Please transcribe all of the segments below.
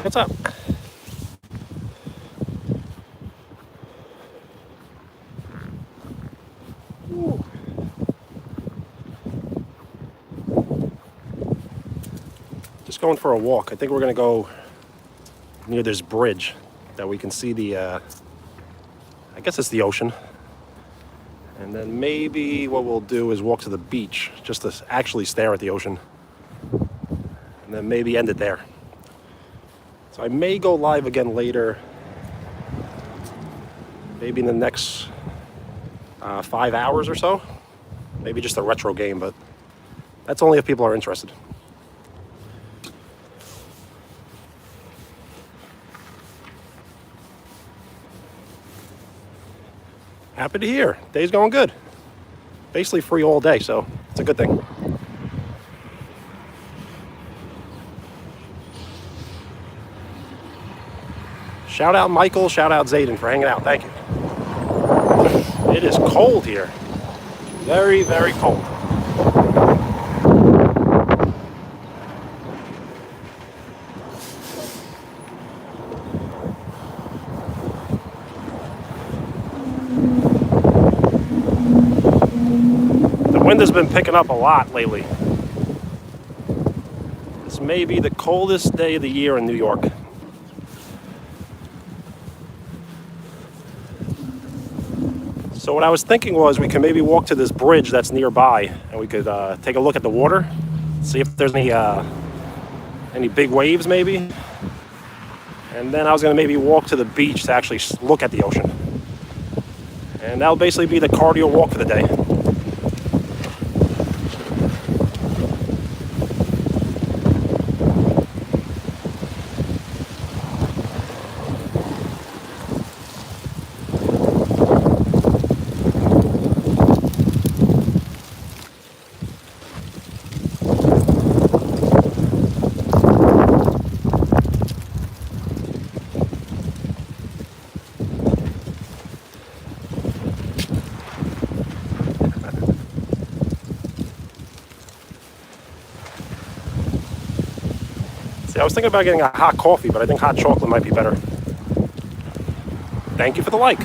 What's up? Ooh. Just going for a walk. I think we're gonna go near this bridge that we can see the, I guess it's the ocean. And then maybe what we'll do is walk to the beach just to actually stare at the ocean. And then maybe end it there. So I may go live again later. Maybe in the next 5 hours or so. Maybe just a retro game, but that's only if people are interested. Happy to hear. Day's going good. Basically free all day, so it's a good thing. Shout out Michael, shout out Zayden for hanging out. Thank you. It is cold here. Very, very cold. The wind has been picking up a lot lately. This may be the coldest day of the year in New York. So what I was thinking was we could maybe walk to this bridge that's nearby and we could take a look at the water, see if there's any big waves maybe. And then I was gonna maybe walk to the beach to actually look at the ocean. And that'll basically be the cardio walk for the day. I was thinking about getting a hot coffee, but I think hot chocolate might be better. Thank you for the like.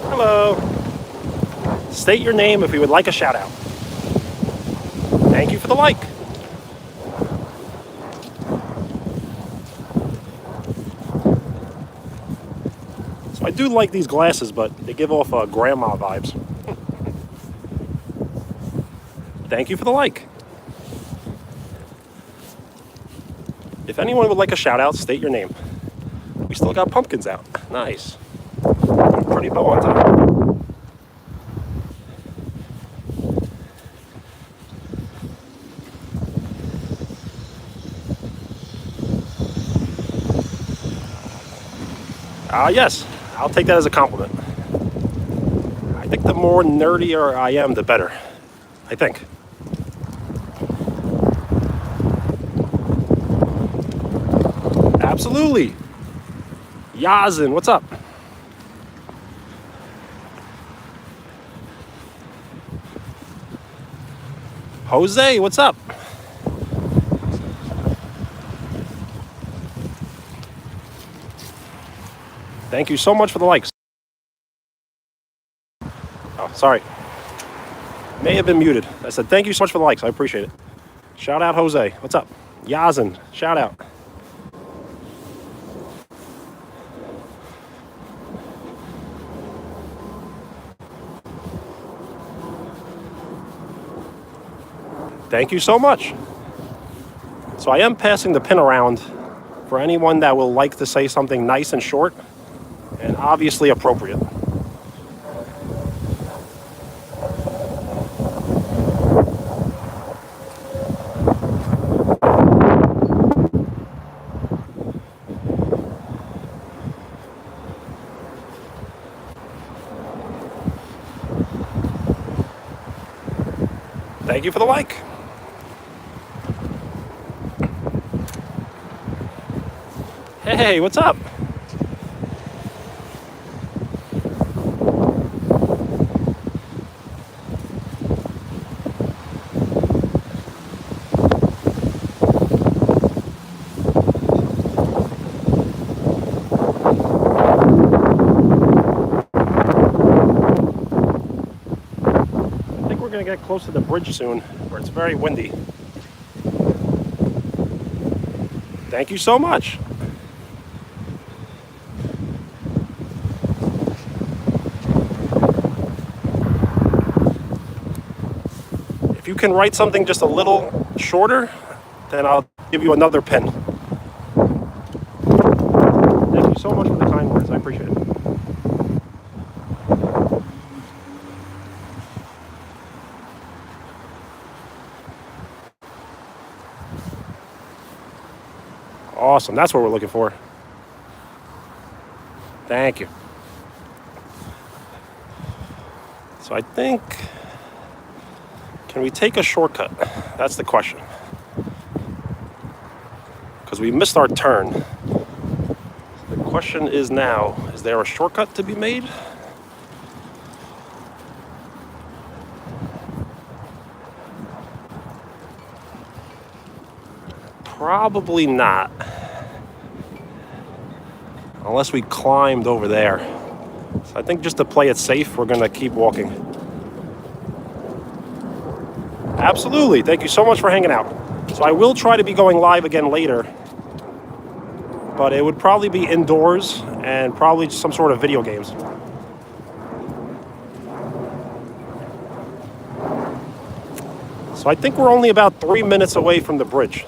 Hello. State your name if you would like a shout out. Thank you for the like. So I do like these glasses, but they give off grandma vibes. Thank you for the like. If anyone would like a shout out, state your name. We still got pumpkins out. Nice. Pretty bow on top. Yes, I'll take that as a compliment. I think the more nerdier I am, the better. I think. Absolutely. Yazin, what's up? Jose, what's up? Thank you so much for the likes. Oh, sorry. May have been muted. I said thank you so much for the likes. I appreciate it. Shout out Jose. What's up? Yazin, shout out. Thank you so much. So I am passing the pin around for anyone that will like to say something nice and short and obviously appropriate. Thank you for the like. Hey, what's up? I think we're going to get close to the bridge soon, where it's very windy. Thank you so much. If you can write something just a little shorter, then I'll give you another pen. Thank you so much for the kind words. I appreciate it. Awesome. That's what we're looking for. Thank you. So I think, can we take a shortcut? That's the question. Because we missed our turn. The question is now, is there a shortcut to be made? Probably not. Unless we climbed over there. So I think just to play it safe, we're gonna keep walking. Absolutely, thank you so much for hanging out. So I will try to be going live again later, but it would probably be indoors and probably just some sort of video games. So I think we're only about 3 minutes away from the bridge.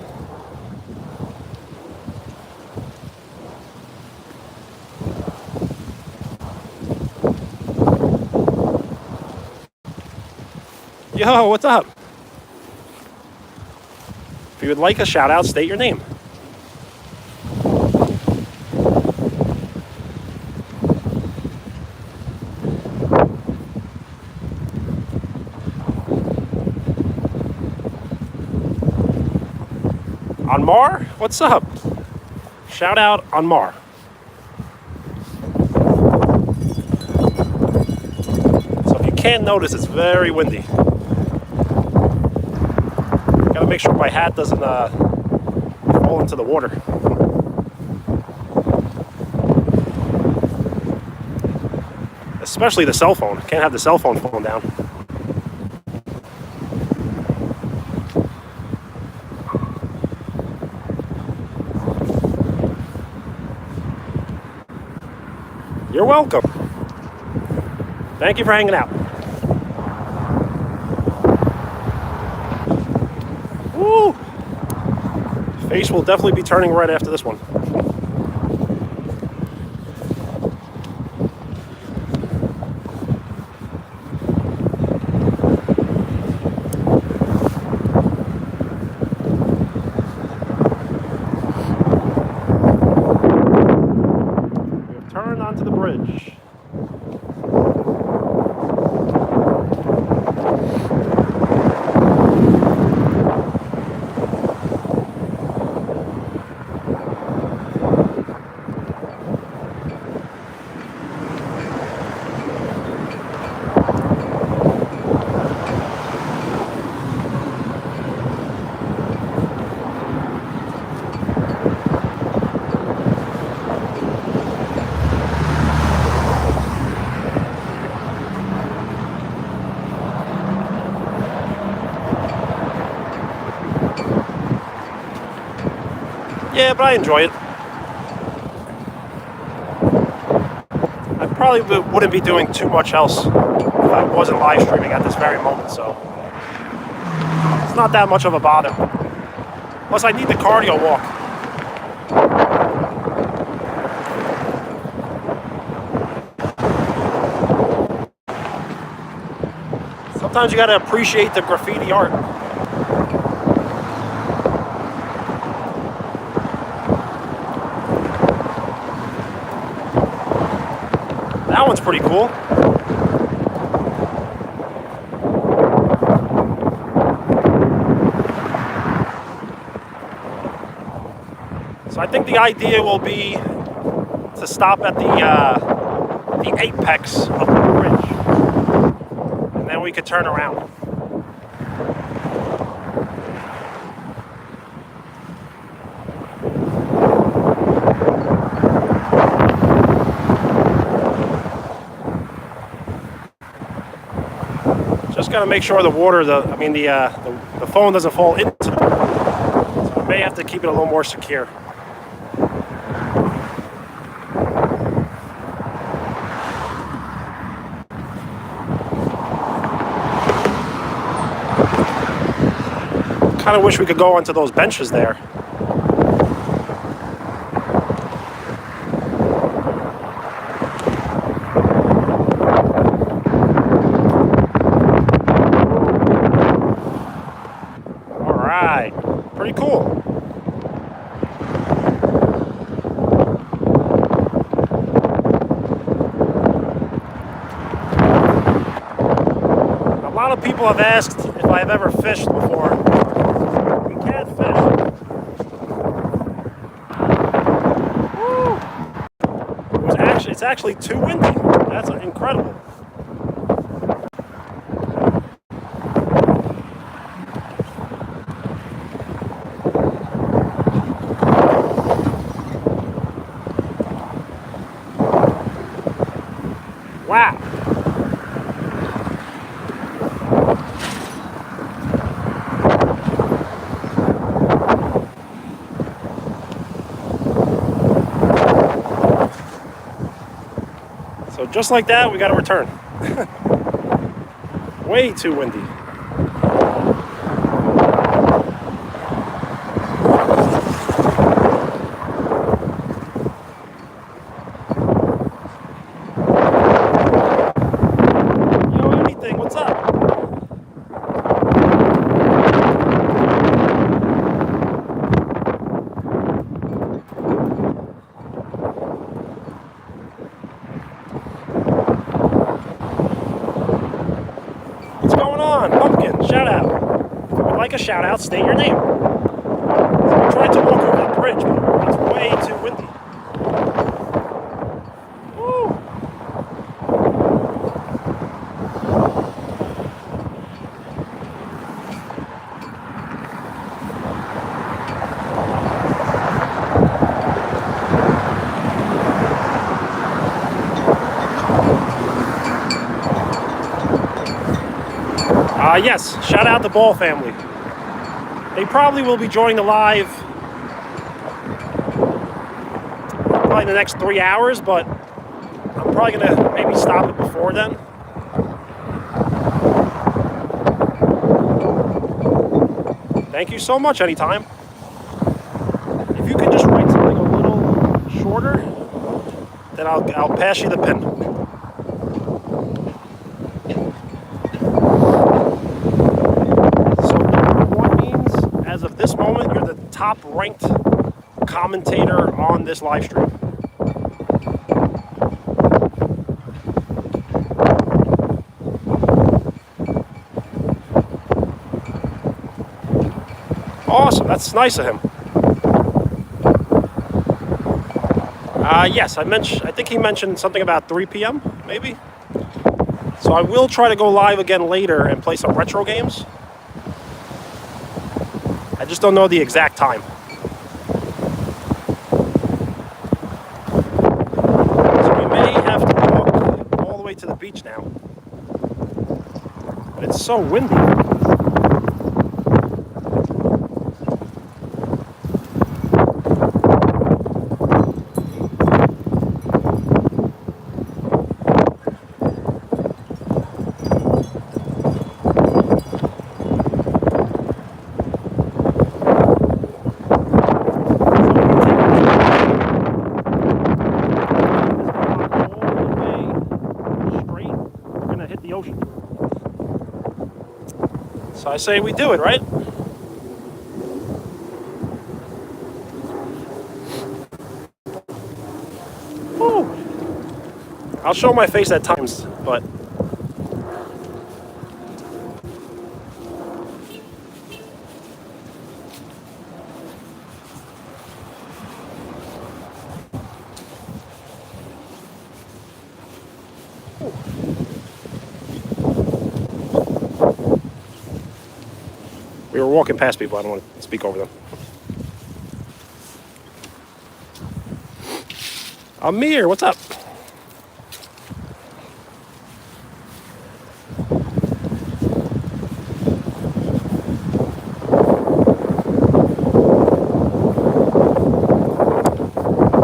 Yo, what's up? If you would like a shout out, state your name. Anmar, what's up? Shout out Anmar. So if you can't notice, it's very windy. Gotta make sure my hat doesn't fall into the water. Especially the cell phone. Can't have the cell phone falling down. You're welcome. Thank you for hanging out. Woo! Face will definitely be turning right after this one. We've turned onto the bridge. Yeah, but I enjoy it. I probably wouldn't be doing too much else if I wasn't live streaming at this very moment, so it's not that much of a bother. Plus, I need the cardio walk. Sometimes you gotta appreciate the graffiti art. That one's pretty cool. So I think the idea will be to stop at the apex of the bridge, and then we could turn around. Just gotta make sure the water, the phone doesn't fall into it. So I may have to keep it a little more secure. Kind of wish we could go onto those benches there. All right, pretty cool. A lot of people have asked if I've ever fished before. You can't fish. Woo. It's actually too windy. That's incredible. Wow. So just like that, we got to return. Way too windy. Yo, anything, what's up? What's going on? Pumpkin, shout out. If you would like a shout out, state your name. I tried to walk over the bridge, but it's way too windy. Woo. Yes, shout out the Ball family. They probably will be joining the live probably in the next 3 hours, but I'm probably gonna maybe stop it before then. Thank you so much, anytime. If you can just write something a little shorter, then I'll pass you the pen. This moment, you're the top ranked commentator on this live stream. Awesome, that's nice of him. Yes, I think he mentioned something about 3 p.m. maybe. So I will try to go live again later and play some retro games. I just don't know the exact time. So we may have to walk all the way to the beach now. But it's so windy. So I say we do it, right? Woo. I'll show my face at times, but were walking past people. I don't want to speak over them. Amir, what's up?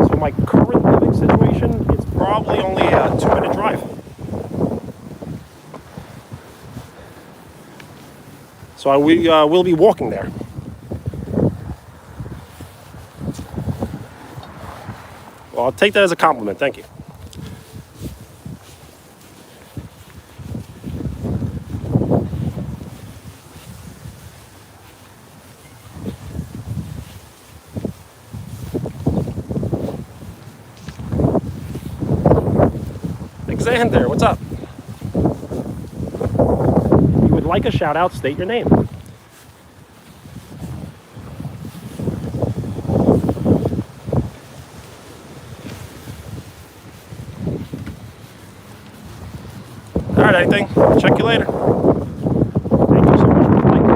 So my current living situation, it's probably only a 2-minute drive. So we will be walking there. Well, I'll take that as a compliment. Thank you. Alexander, what's up? If you would like a shout out, state your name. All right, anything. Check you later. Thank you so much for the like.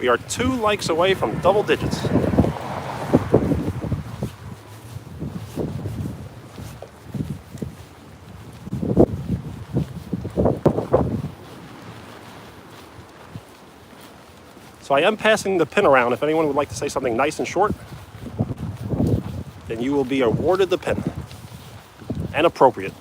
We are 2 likes away from double digits. So I am passing the pin around. If anyone would like to say something nice and short, then you will be awarded the pin. And appropriate.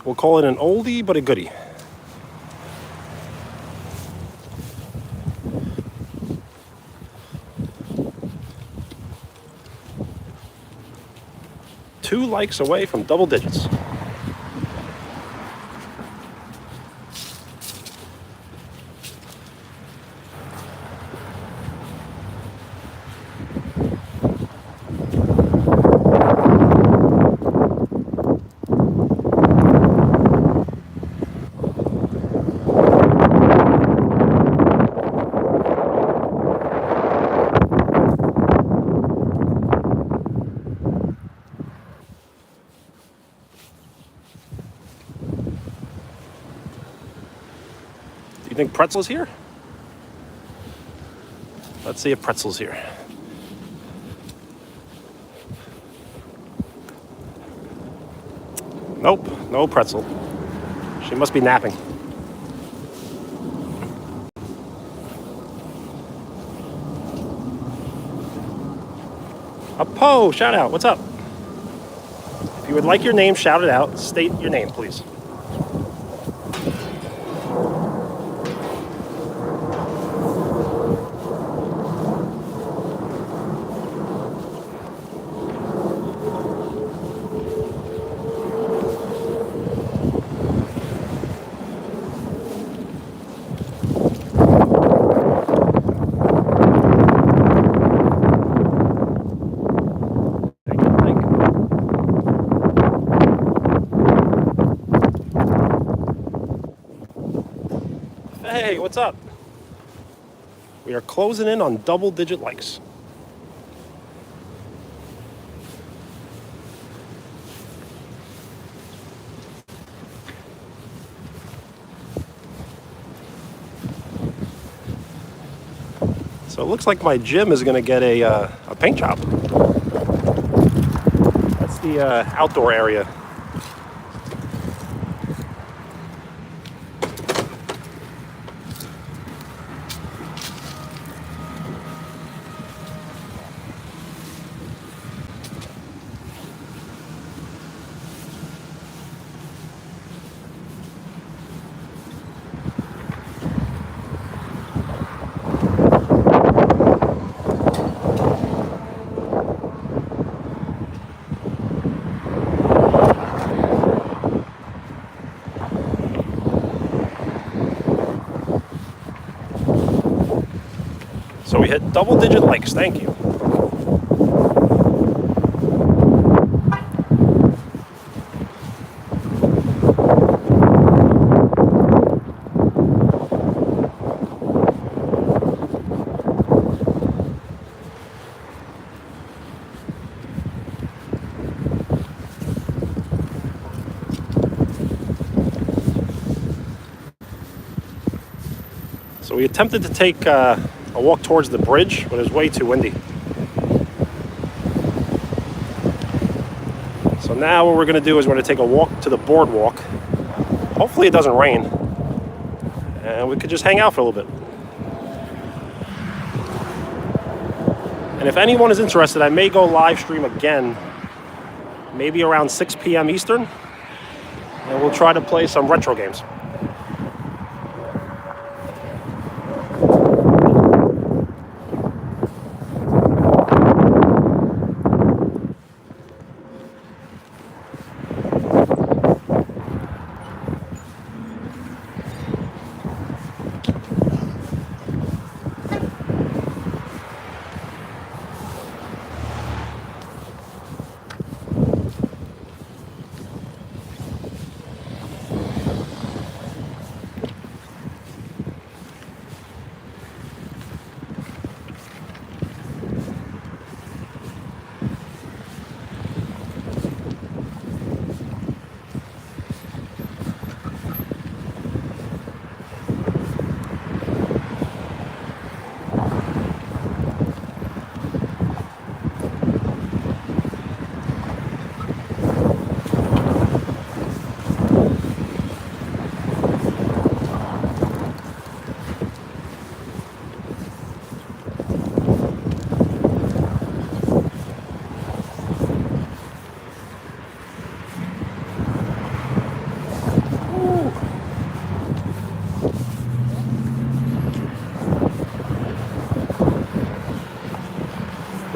We'll call it an oldie but a goodie. Two likes away from double digits. Do you think Pretzel's here? Let's see if Pretzel's here. Nope, no Pretzel. She must be napping. Apo, shout out, what's up? If you would like your name shouted out, state your name, please. Hey, what's up? We are closing in on double-digit likes. So it looks like my gym is going to get a paint job. That's the outdoor area. So we hit double-digit likes. Thank you. So we attempted to take a walk towards the bridge, but it was way too windy. So now what we're going to do is we're going to take a walk to the boardwalk. Hopefully it doesn't rain, and we could just hang out for a little bit. And if anyone is interested, I may go live stream again, maybe around 6 p.m. Eastern, and we'll try to play some retro games.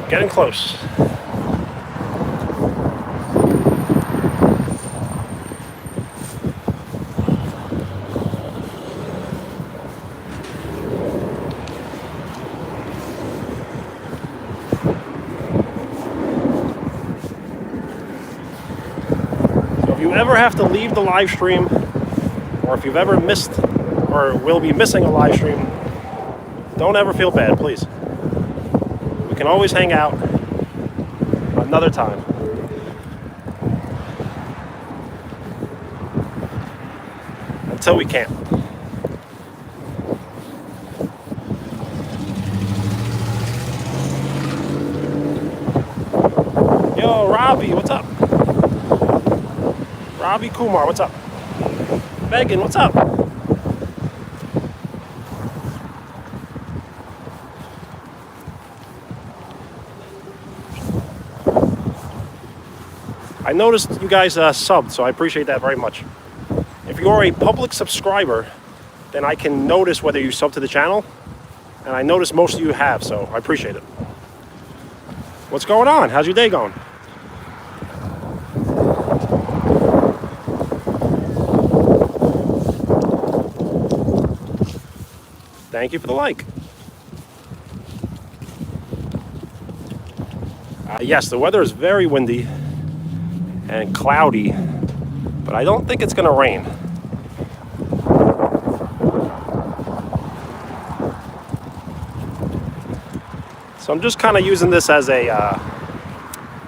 Getting close. So if you ever have to leave the live stream, or if you've ever missed or will be missing a live stream, don't ever feel bad, please. We can always hang out another time. Until we can't. Yo, Robbie, what's up? Robbie Kumar, what's up? Megan, what's up? I noticed you guys subbed, so I appreciate that very much. If you are a public subscriber, then I can notice whether you sub to the channel, and I notice most of you have, so I appreciate it. What's going on? How's your day going? Thank you for the like. Yes, the weather is very windy and cloudy, but I don't think it's going to rain. So I'm just kind of using this as a,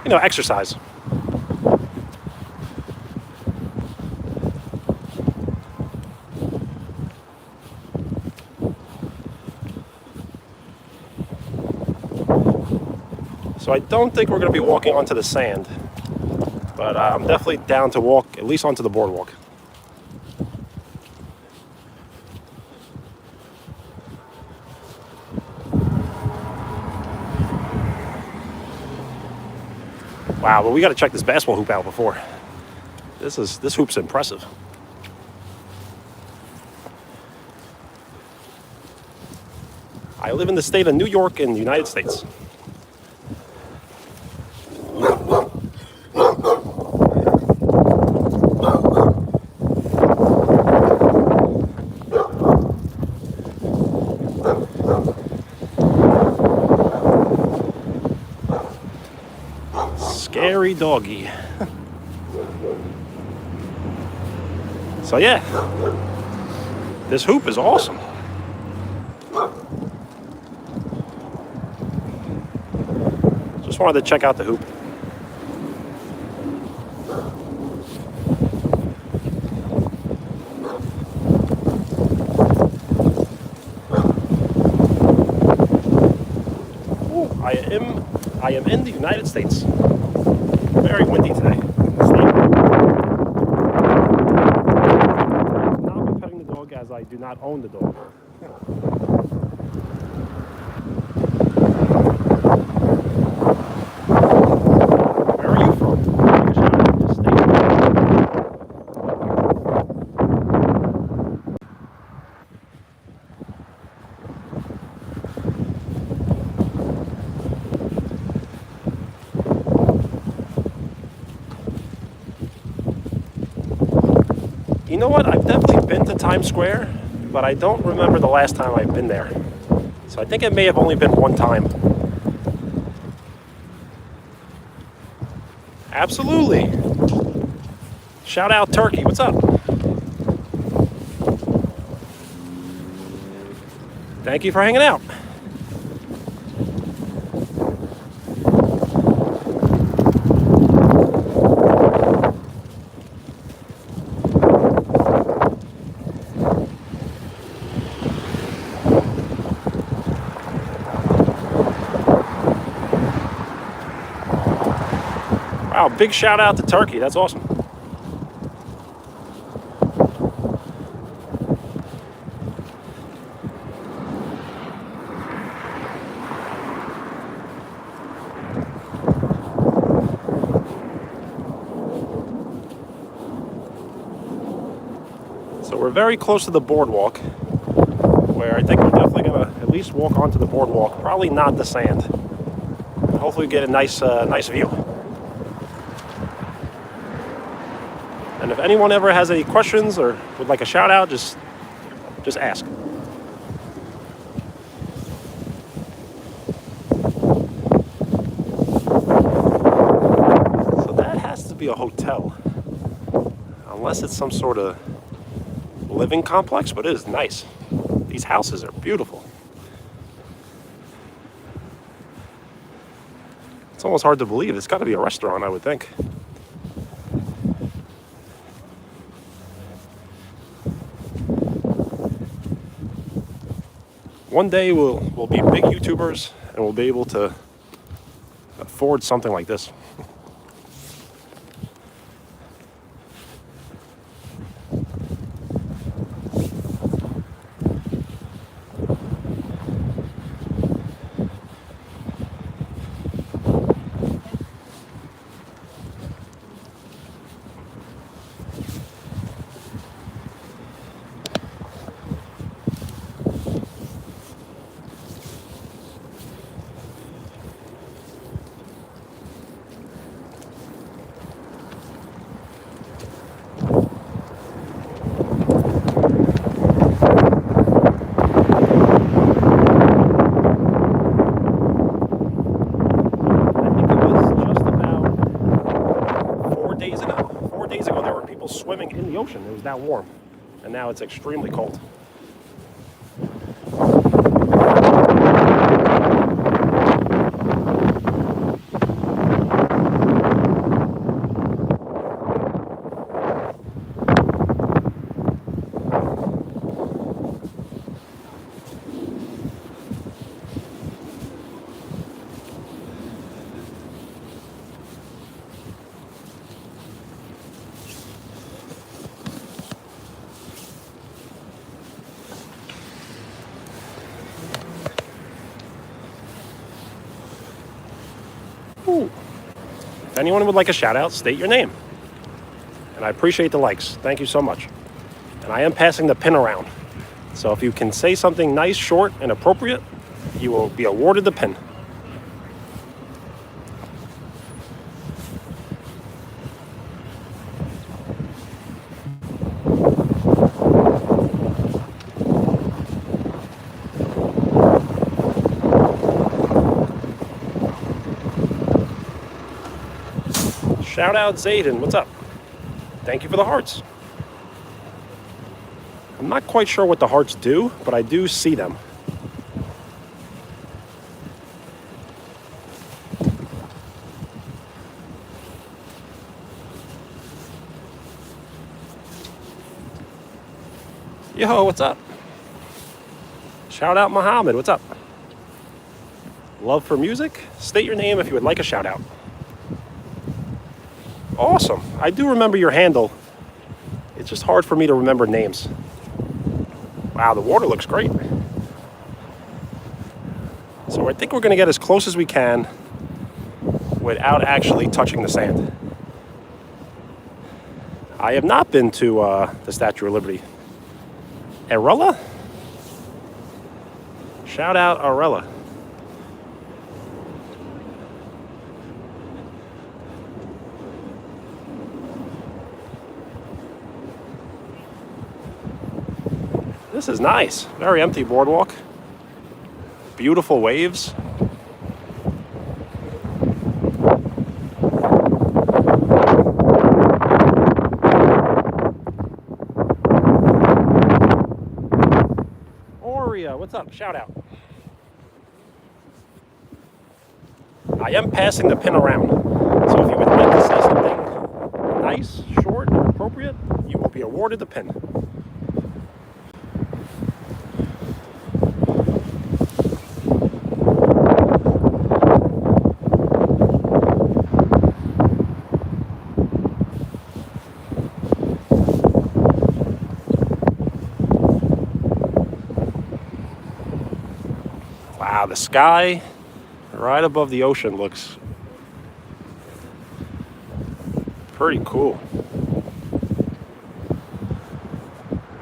exercise. So I don't think we're going to be walking onto the sand, but I'm definitely down to walk at least onto the boardwalk. Wow, but we got to check this basketball hoop out before. This hoop's impressive. I live in the state of New York in the United States. Scary doggy. So yeah, this hoop is awesome. Just wanted to check out the hoop. Ooh, I am in the United States. Very windy today. Not be petting the dog as I do not own the dog. Where are you from? Just stay. You know what? I've definitely been to Times Square, but I don't remember the last time I've been there. So I think it may have only been one time. Absolutely. Shout out Turkey. What's up? Thank you for hanging out. Wow, big shout out to Turkey. That's awesome. So we're very close to the boardwalk, where I think we're definitely gonna at least walk onto the boardwalk. Probably not the sand. Hopefully get a nice view. And if anyone ever has any questions or would like a shout out, just ask. So that has to be a hotel, unless it's some sort of living complex, but it is nice. These houses are beautiful. It's almost hard to believe. It's got to be a restaurant, I would think. One day we'll be big YouTubers and we'll be able to afford something like this. Swimming in the ocean. It was that warm, and now it's extremely cold. Ooh. If anyone would like a shout out, state your name. And I appreciate the likes. Thank you so much. And I am passing the pin around. So if you can say something nice, short, and appropriate, you will be awarded the pin. Shout out Zayden, what's up? Thank you for the hearts. I'm not quite sure what the hearts do, but I do see them. Yo, what's up? Shout out Muhammad, what's up? Love for music? State your name if you would like a shout out. Awesome. I do remember your handle. It's just hard for me to remember names. Wow, the water looks great. So I think we're going to get as close as we can without actually touching the sand. I have not been to the Statue of Liberty. Arella? Shout out Arella. This is nice. Very empty boardwalk. Beautiful waves. Oria, what's up? Shout out. I am passing the pin around. So if you would like to say something nice, short, and appropriate, you will be awarded the pin. Wow, the sky right above the ocean looks pretty cool.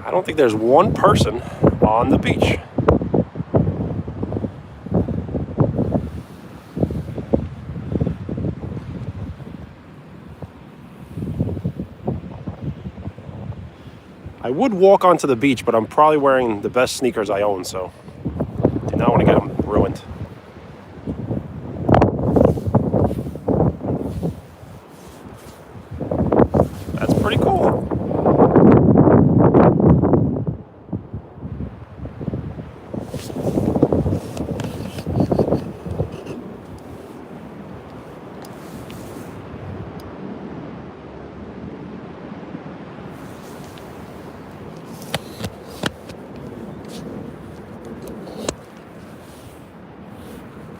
I don't think there's one person on the beach. I would walk onto the beach, but I'm probably wearing the best sneakers I own, so do not want to get them ruined. That's pretty cool.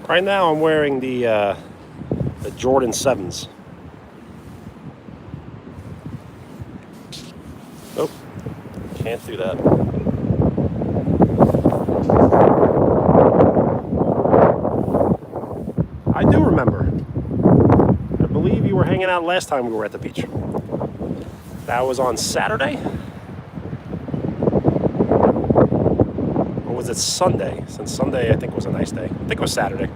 Right now I'm wearing the Jordan 7s. Nope, can't do that. I do remember. I believe you were hanging out last time we were at the beach. That was on Saturday? Or was it Sunday? Since Sunday I think was a nice day. I think it was Saturday.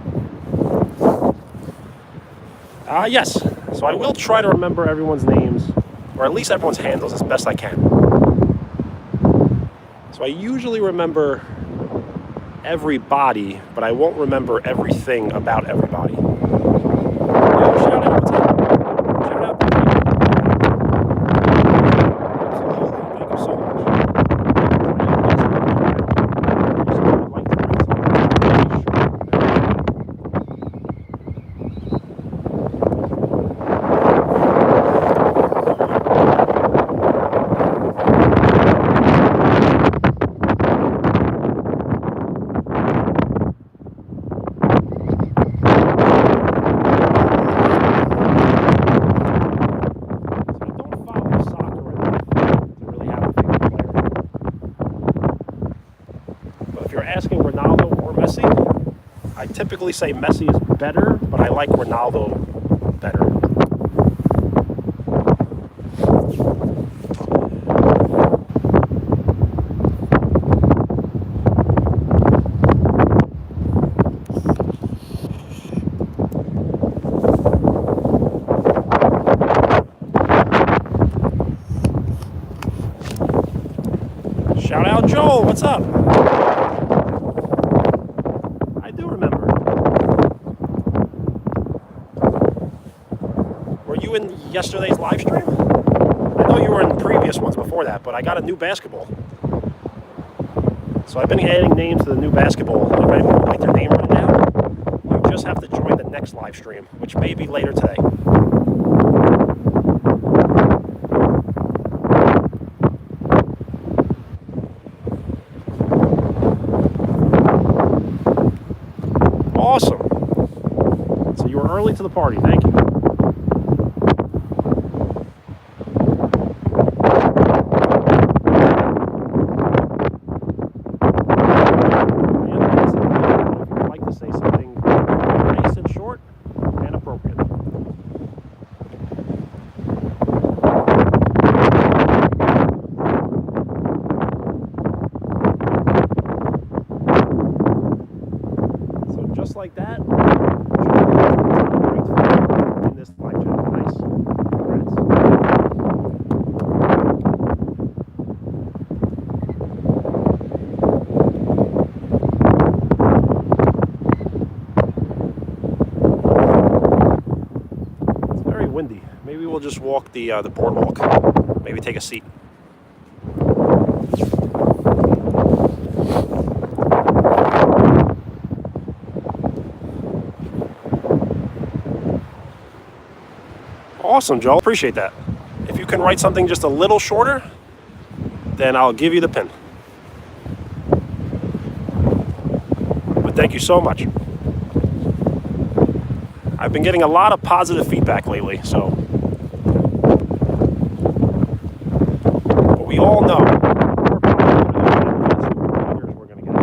Yes. So I will try to remember everyone's names, or at least everyone's handles as best I can. So I usually remember everybody, but I won't remember everything about everybody. Yo, shout out, what's up? Shout out. Absolutely, thank you so asking Ronaldo or Messi, I typically say Messi is better, but I like Ronaldo better. Shout out Joel, what's up? you in yesterday's live stream? I know you were in previous ones before that, but I got a new basketball. So I've been adding names to the new basketball. If anyone would like their name written down, you just have to join the next live stream, which may be later today. Awesome. So you were early to the party. Thank you. Like that, in this live chat. Nice. Congrats. It's very windy. Maybe we'll just walk the boardwalk. Maybe take a seat. Awesome, Joel. Appreciate that. If you can write something just a little shorter, then I'll give you the pin. But thank you so much. I've been getting a lot of positive feedback lately, so. But we all know we're going to get.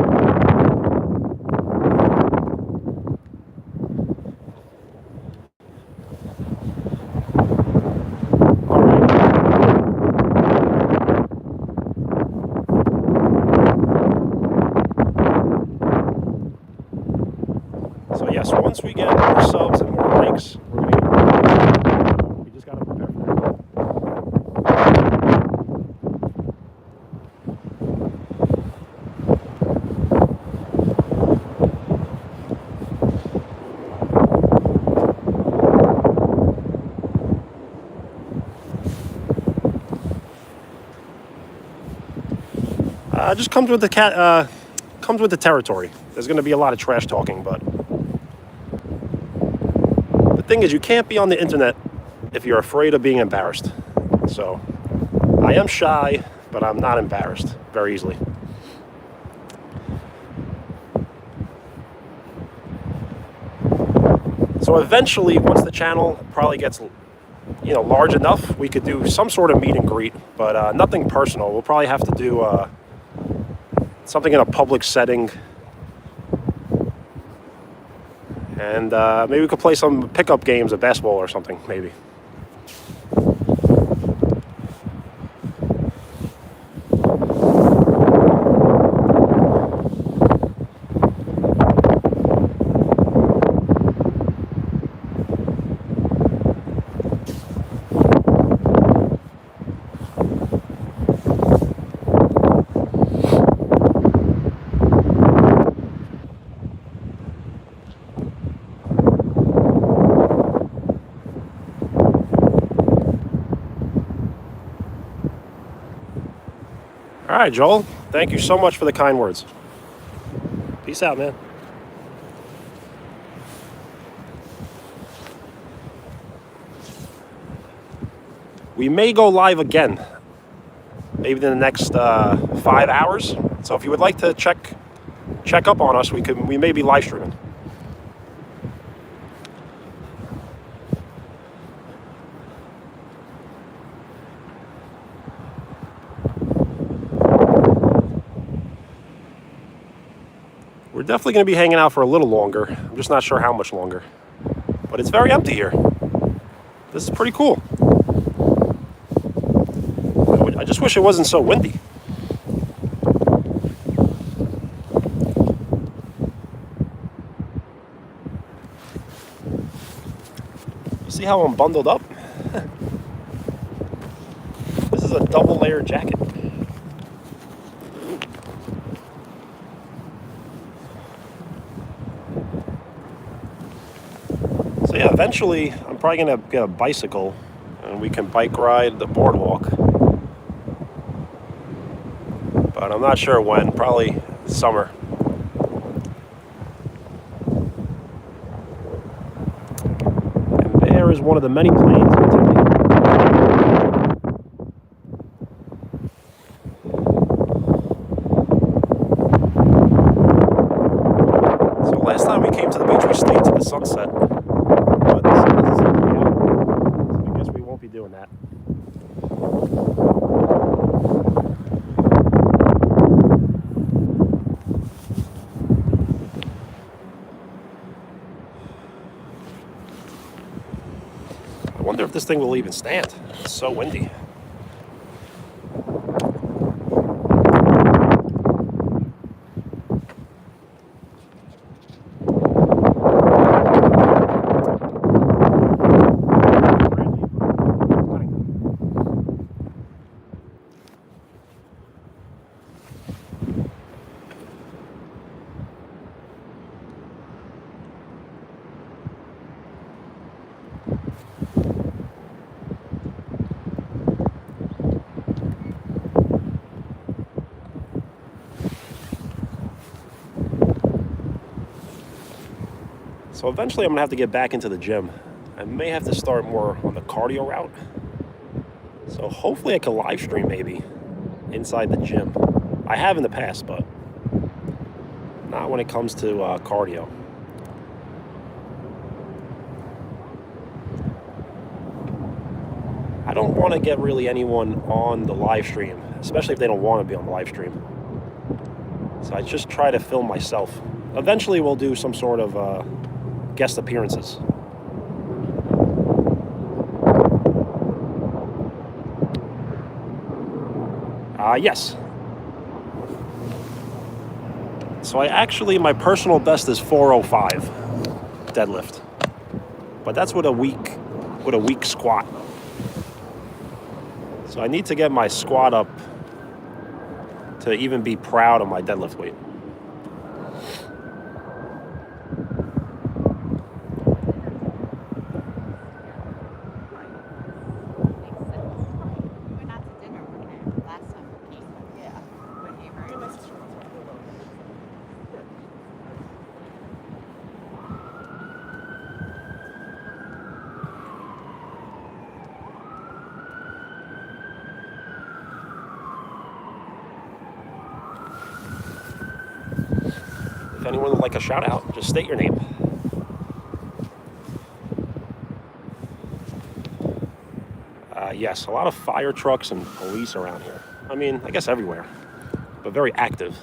So yes, once we get more subs and more likes, we're going to get more. We just got to prepare for that. Just comes with the comes with the territory. There's going to be a lot of trash talking, but the thing is, you can't be on the internet if you're afraid of being embarrassed. So I am shy, but I'm not embarrassed very easily. So eventually, once the channel probably gets, large enough, we could do some sort of meet and greet, but nothing personal. We'll probably have to do something in a public setting. And maybe we could play some pickup games of basketball or something, maybe. All right, Joel, thank you so much for the kind words. Peace out, man. We may go live again, maybe in the next 5 hours. So if you would like to check up on us, we may be live streaming. We're definitely going to be hanging out for a little longer. I'm just not sure how much longer. But it's very empty here. This is pretty cool. I just wish it wasn't so windy. You see how I'm bundled up? This is a double layer jacket. So yeah, eventually I'm probably gonna get a bicycle and we can bike ride the boardwalk. But I'm not sure when, probably summer. And there is one of the many planes attending. So last time we came to the beach, we stayed to the sunset. But the sun is already out, so I guess we won't be doing that. I wonder if this thing will even stand. It's so windy. So eventually I'm gonna have to get back into the gym. I may have to start more on the cardio route. So hopefully I can live stream maybe inside the gym. I have in the past, but not when it comes to cardio. I don't want to get really anyone on the live stream, especially if they don't want to be on the live stream. So I just try to film myself. Eventually we'll do some sort of guest appearances. Yes. So my personal best is 405 deadlift. But that's with a weak squat. So I need to get my squat up to even be proud of my deadlift weight. If anyone would like a shout out, just state your name. Yes, a lot of fire trucks and police around here. I mean, I guess everywhere, but very active.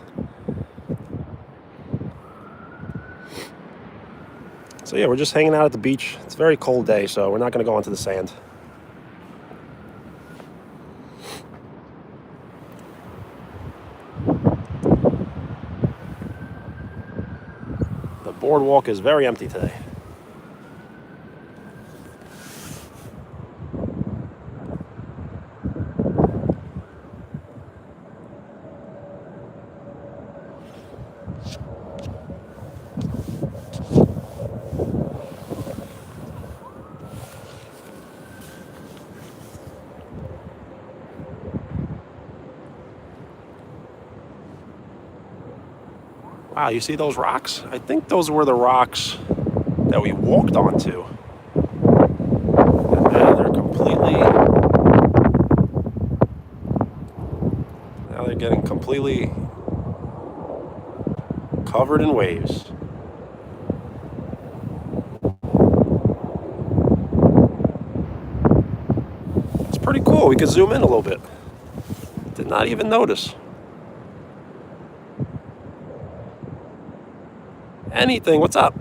So yeah, we're just hanging out at the beach. It's a very cold day, so we're not going to go onto the sand. The boardwalk is very empty today. Wow, you see those rocks? I think those were the rocks that we walked onto. And now they're getting completely covered in waves. It's pretty cool. We could zoom in a little bit. Did not even notice. Anything, what's up?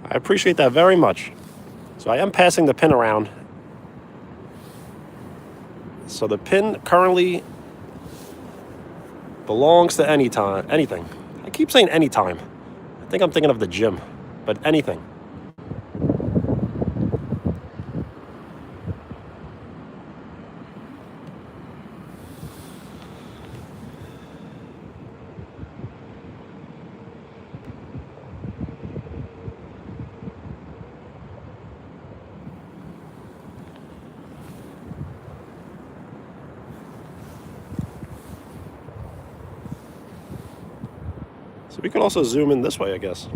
I appreciate that very much. So I am passing the pin around. So the pin currently belongs to anything. I keep saying anytime. I think I'm thinking of the gym, but anything. So we could also zoom in this way, I guess.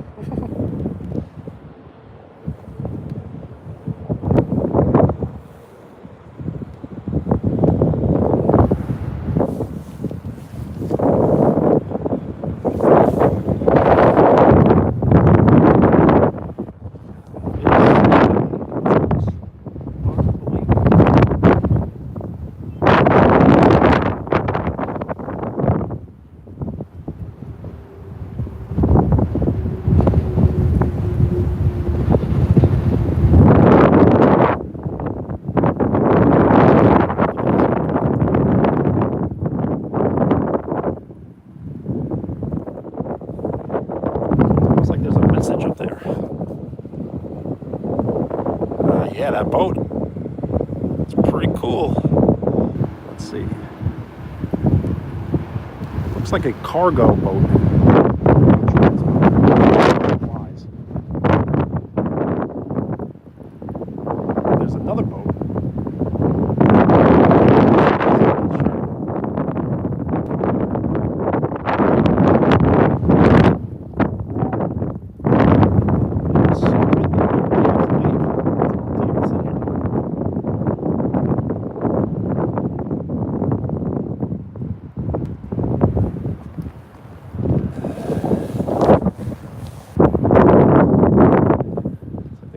Looks like there's a message up there. Yeah, that boat. It's pretty cool. Let's see. Looks like a cargo boat. There's another boat.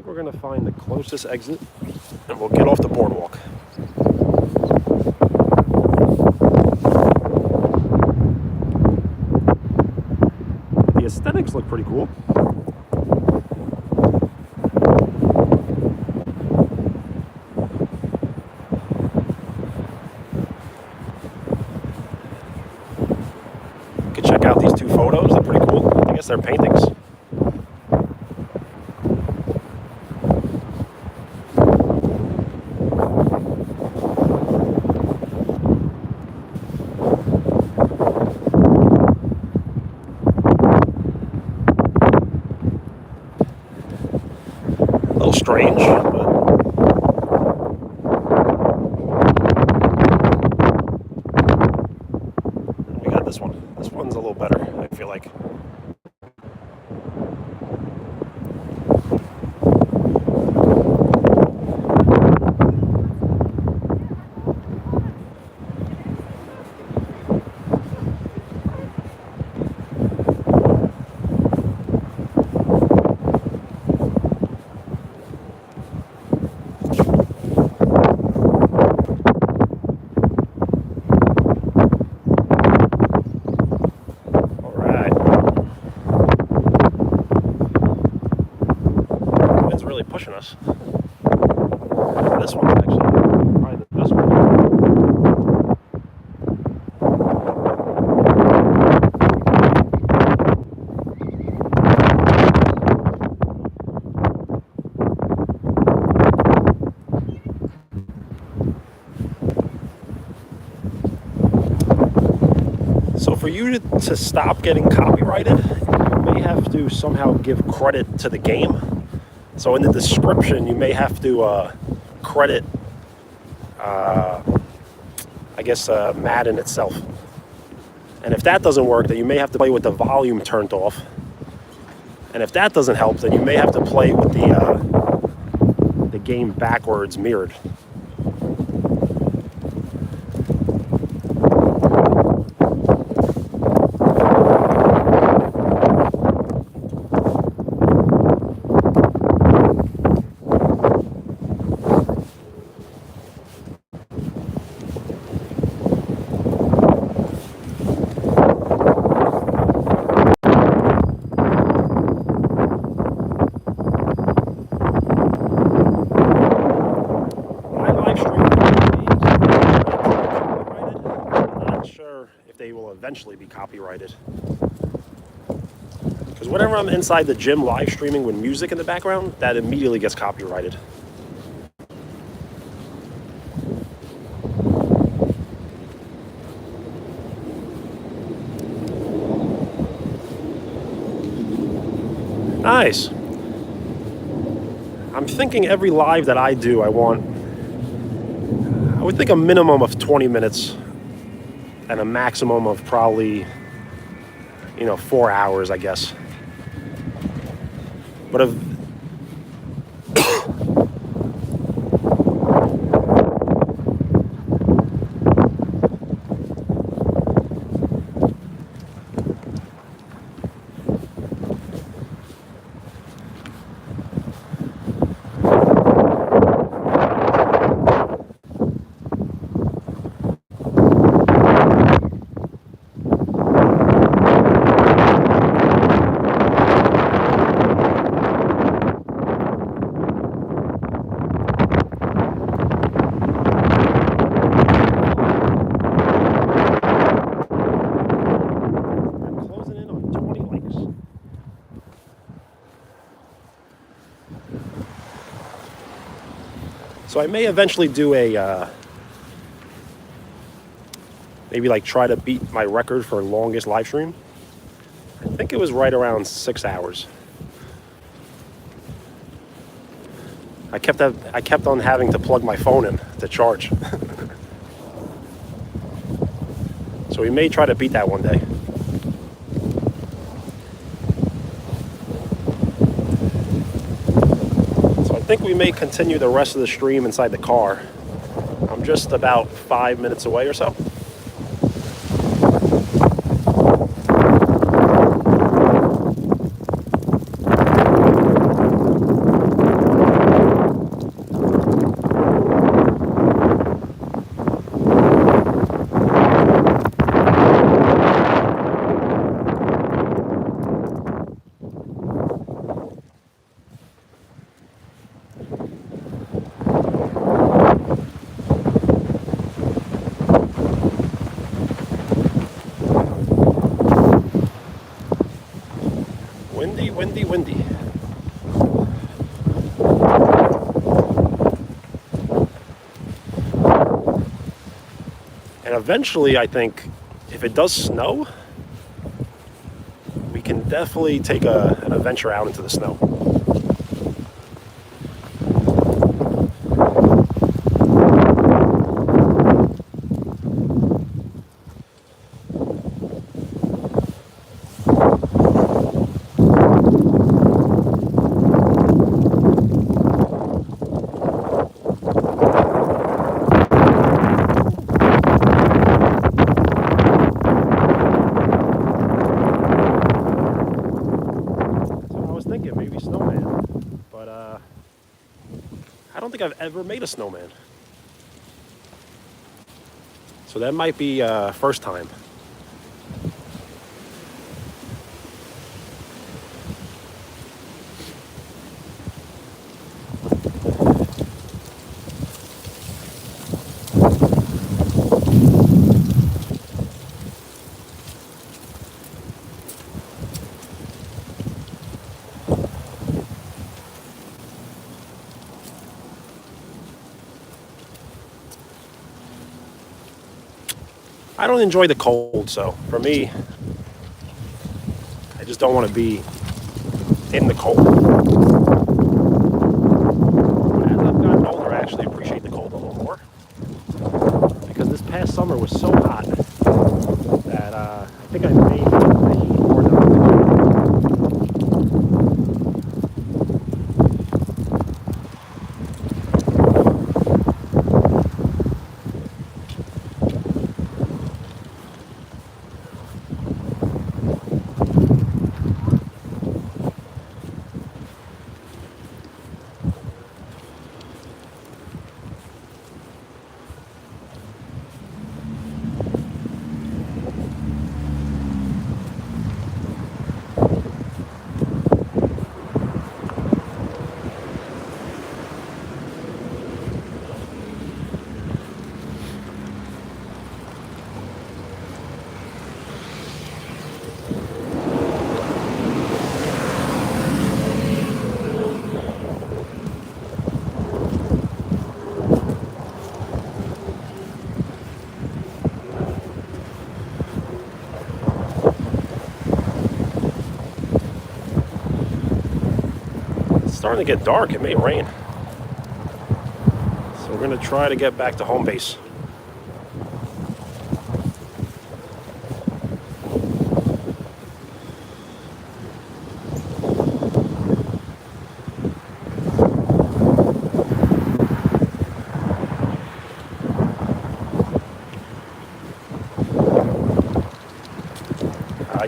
We're going to find the closest exit and we'll get off the boardwalk. The aesthetics look pretty cool. You can check out these two photos, they're pretty cool. I guess they're paintings. A little strange, but we got this one. This one's a little better, I feel like. Really pushing us. This one's actually probably the best one. So for you to stop getting copyrighted, you may have to somehow give credit to the game. So in the description, you may have to credit, I guess, Madden itself. And if that doesn't work, then you may have to play with the volume turned off. And if that doesn't help, then you may have to play with the game backwards mirrored. If they will eventually be copyrighted. whenever I'm inside the gym live streaming with music in the background, that immediately gets copyrighted. Nice. I'm thinking every live that I do, I would think a minimum of 20 minutes and a maximum of probably, 4 hours, I guess. But if closing in on 20 likes. So I may eventually do a, maybe like try to beat my record for longest live stream. I think it was right around 6 hours. I kept on having to plug my phone in to charge. So we may try to beat that one day. So I think we may continue the rest of the stream inside the car. I'm just about 5 minutes away or so. Windy. And eventually, I think, if it does snow, we can definitely take an adventure out into the snow. Maybe snowman, but I don't think I've ever made a snowman, so that might be first time. I don't enjoy the cold, so for me, I just don't want to be in the cold. As I've gotten older, I actually appreciate the cold a little more, because this past summer was so hot that I think I made the heat more than I wanted. starting to get dark. It may rain. So we're going to try to get back to home base.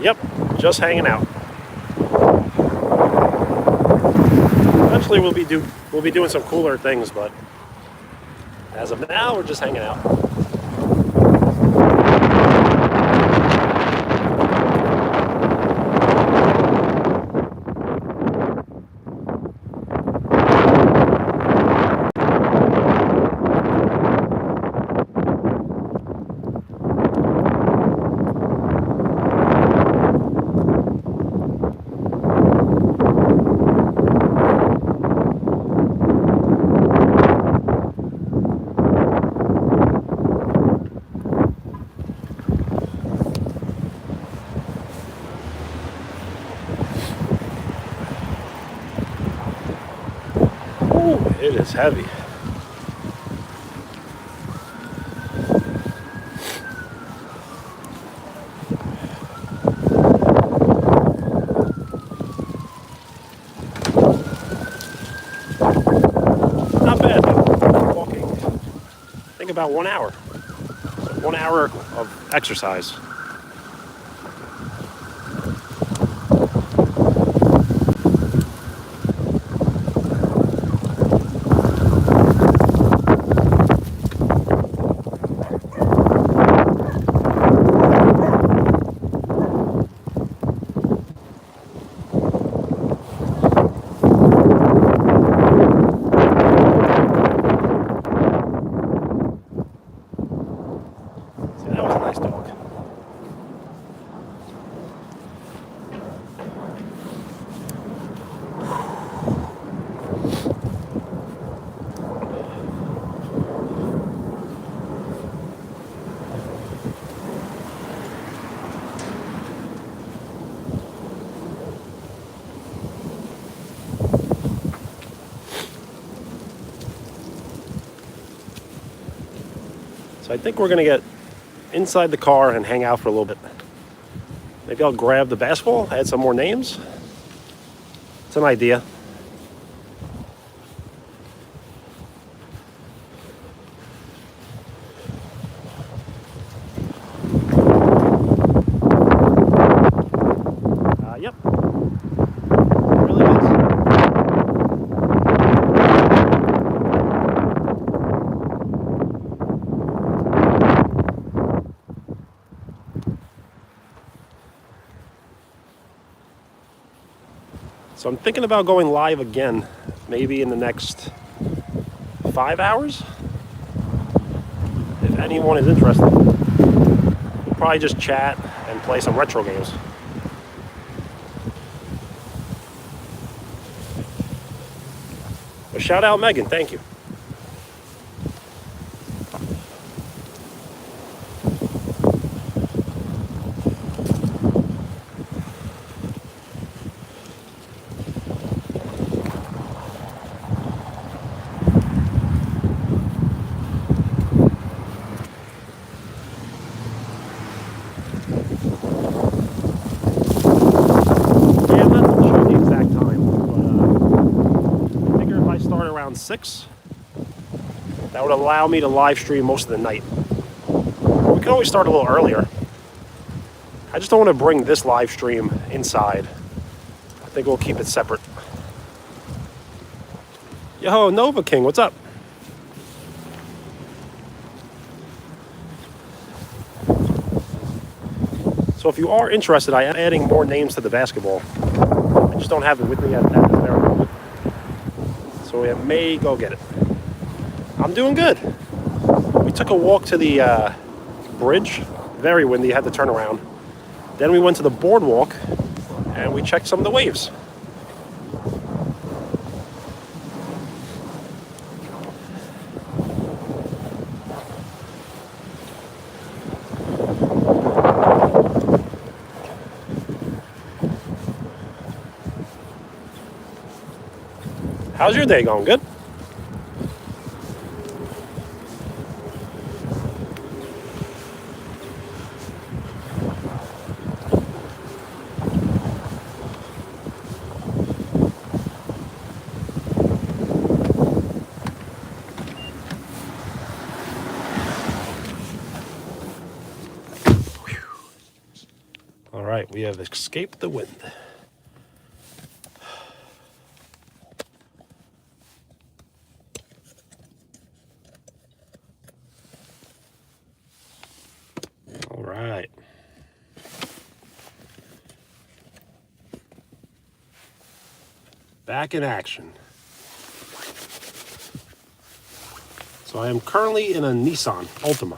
Yep, just hanging out. Eventually we'll be doing some cooler things, but as of now, we're just hanging out. It is heavy. Not bad though. Walking, I think about 1 hour. So 1 hour of exercise. That was a nice dog. So I think we're going to get inside the car and hang out for a little bit. Maybe I'll grab the basketball, add some more names. It's an idea. Yep. It really is. So I'm thinking about going live again, maybe in the next 5 hours. If anyone is interested, we'll probably just chat and play some retro games. But shout out Megan, thank you. Around 6. That would allow me to live stream most of the night. We can always start a little earlier. I just don't want to bring this live stream inside. I think we'll keep it separate. Yo, Nova King, what's up? So if you are interested, I am adding more names to the basketball. I just don't have it with me at this very moment. So we may go get it. I'm doing good. We took a walk to the bridge. Very windy, had to turn around. Then we went to the boardwalk and we checked some of the waves. How's your day going? Good? All right, we have escaped the wind. All right. Back in action. So I am currently in a Nissan Altima.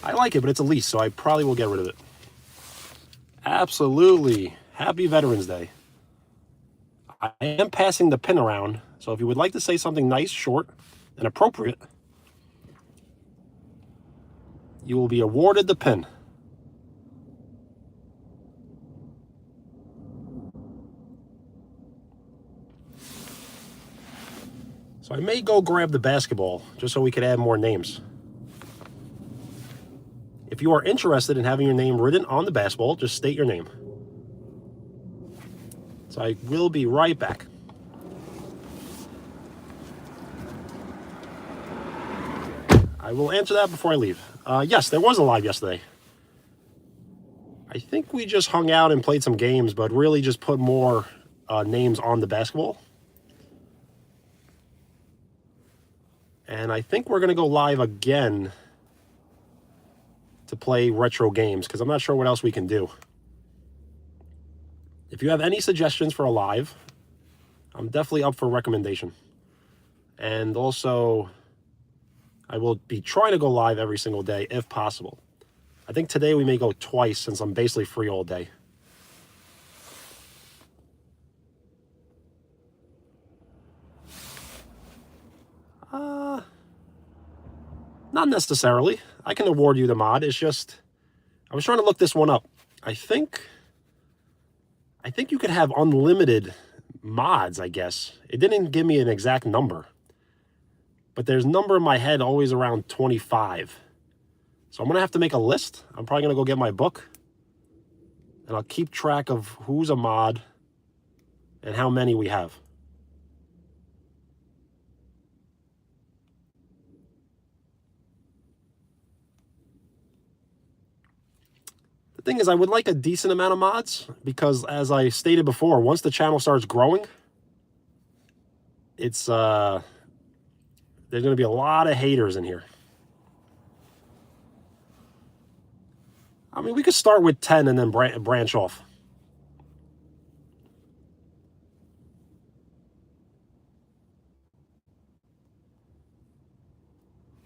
I like it, but it's a lease, so I probably will get rid of it. Absolutely. Happy Veterans Day. I am passing the pin around, so if you would like to say something nice, short, and appropriate, you will be awarded the pin. So I may go grab the basketball just so we could add more names. If you are interested in having your name written on the basketball, just state your name. So I will be right back. I will answer that before I leave. Yes, there was a live yesterday. I think we just hung out and played some games, but really just put more names on the basketball. And I think we're going to go live again to play retro games, because I'm not sure what else we can do. If you have any suggestions for a live, I'm definitely up for recommendation. And also, I will be trying to go live every single day if possible. I think today we may go twice since I'm basically free all day. Not necessarily. I can award you the mod. It's just, I was trying to look this one up. I think you could have unlimited mods, I guess. It didn't give me an exact number. But there's a number in my head always around 25. So I'm going to have to make a list. I'm probably going to go get my book. And I'll keep track of who's a mod and how many we have. The thing is, I would like a decent amount of mods because, as I stated before, once the channel starts growing, it's there's going to be a lot of haters in here. I mean, we could start with 10 and then branch off.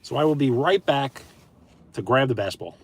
So I will be right back to grab the basketball.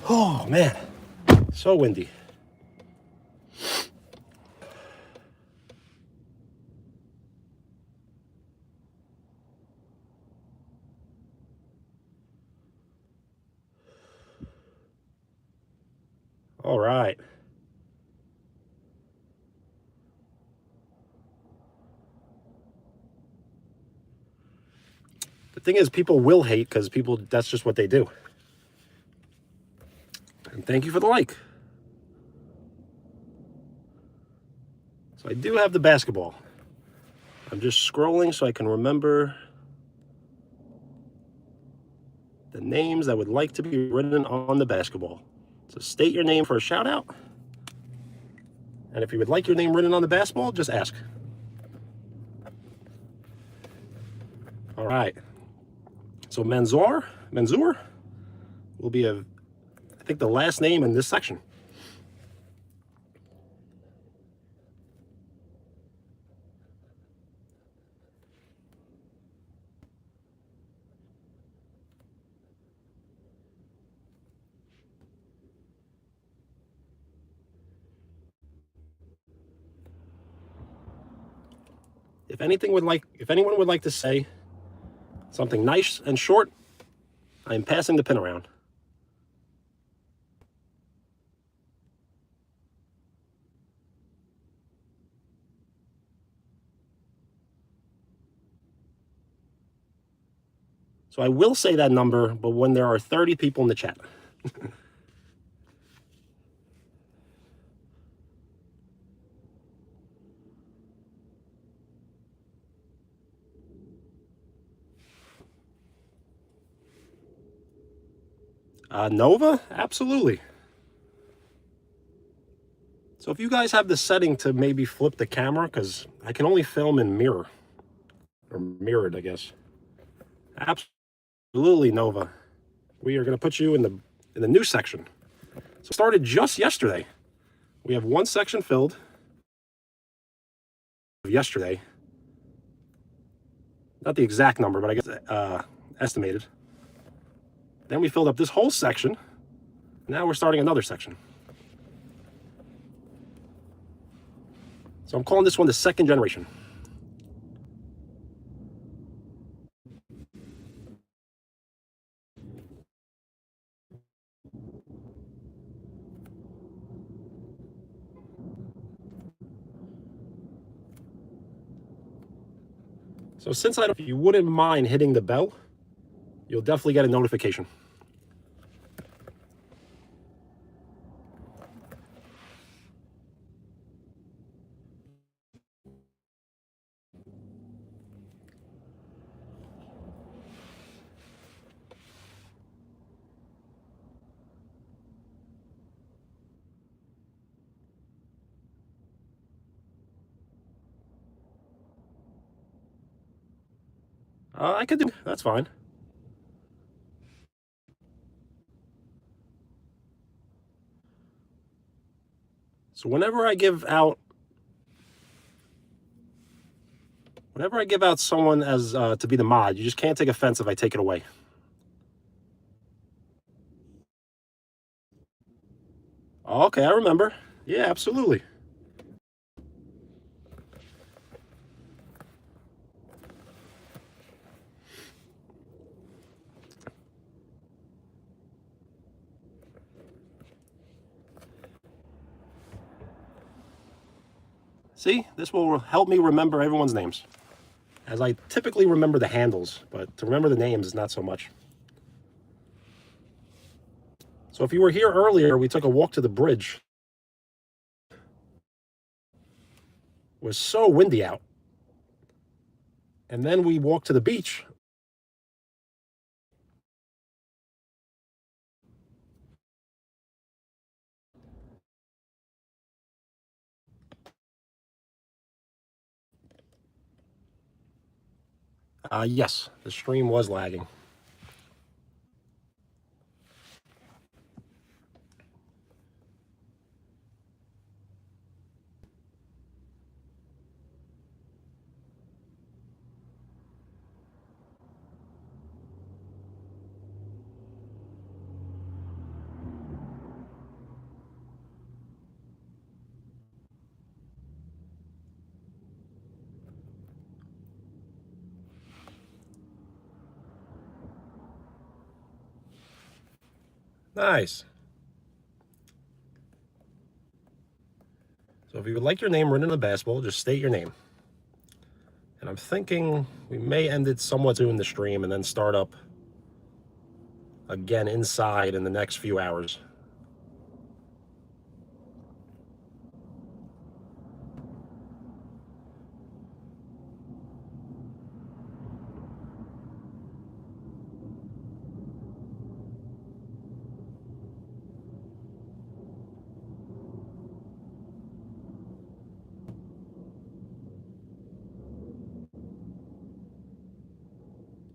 Oh man, so windy. All right. The thing is, people will hate because people, that's just what they do. And thank you for the like. So I do have the basketball. I'm just scrolling so I can remember the names that would like to be written on the basketball. So state your name for a shout out. And if you would like your name written on the basketball, just ask. All right. So Manzoor will be I think the last name in this section. If anyone would like to say something nice and short, I am passing the pin around. So I will say that number, but when there are 30 people in the chat. Nova? Absolutely. So if you guys have the setting to maybe flip the camera, because I can only film in mirror. Or mirrored, I guess. Absolutely, Nova. We are going to put you in the new section. So it started just yesterday. We have one section filled yesterday. Not the exact number, but I guess estimated. Then we filled up this whole section. Now we're starting another section. So I'm calling this one the second generation. So since if you wouldn't mind hitting the bell, you'll definitely get a notification. I could do, that's fine. So whenever I give out someone as to be the mod, you just can't take offense if I take it away. Oh, okay, I remember. Yeah, absolutely. See, this will help me remember everyone's names, as I typically remember the handles, but to remember the names is not so much. So if you were here earlier, we took a walk to the bridge. It was so windy out. And then we walked to the beach. Yes, the stream was lagging. Nice. So if you would like your name written in the basketball, just state your name. And I'm thinking we may end it somewhat soon in the stream and then start up again inside in the next few hours.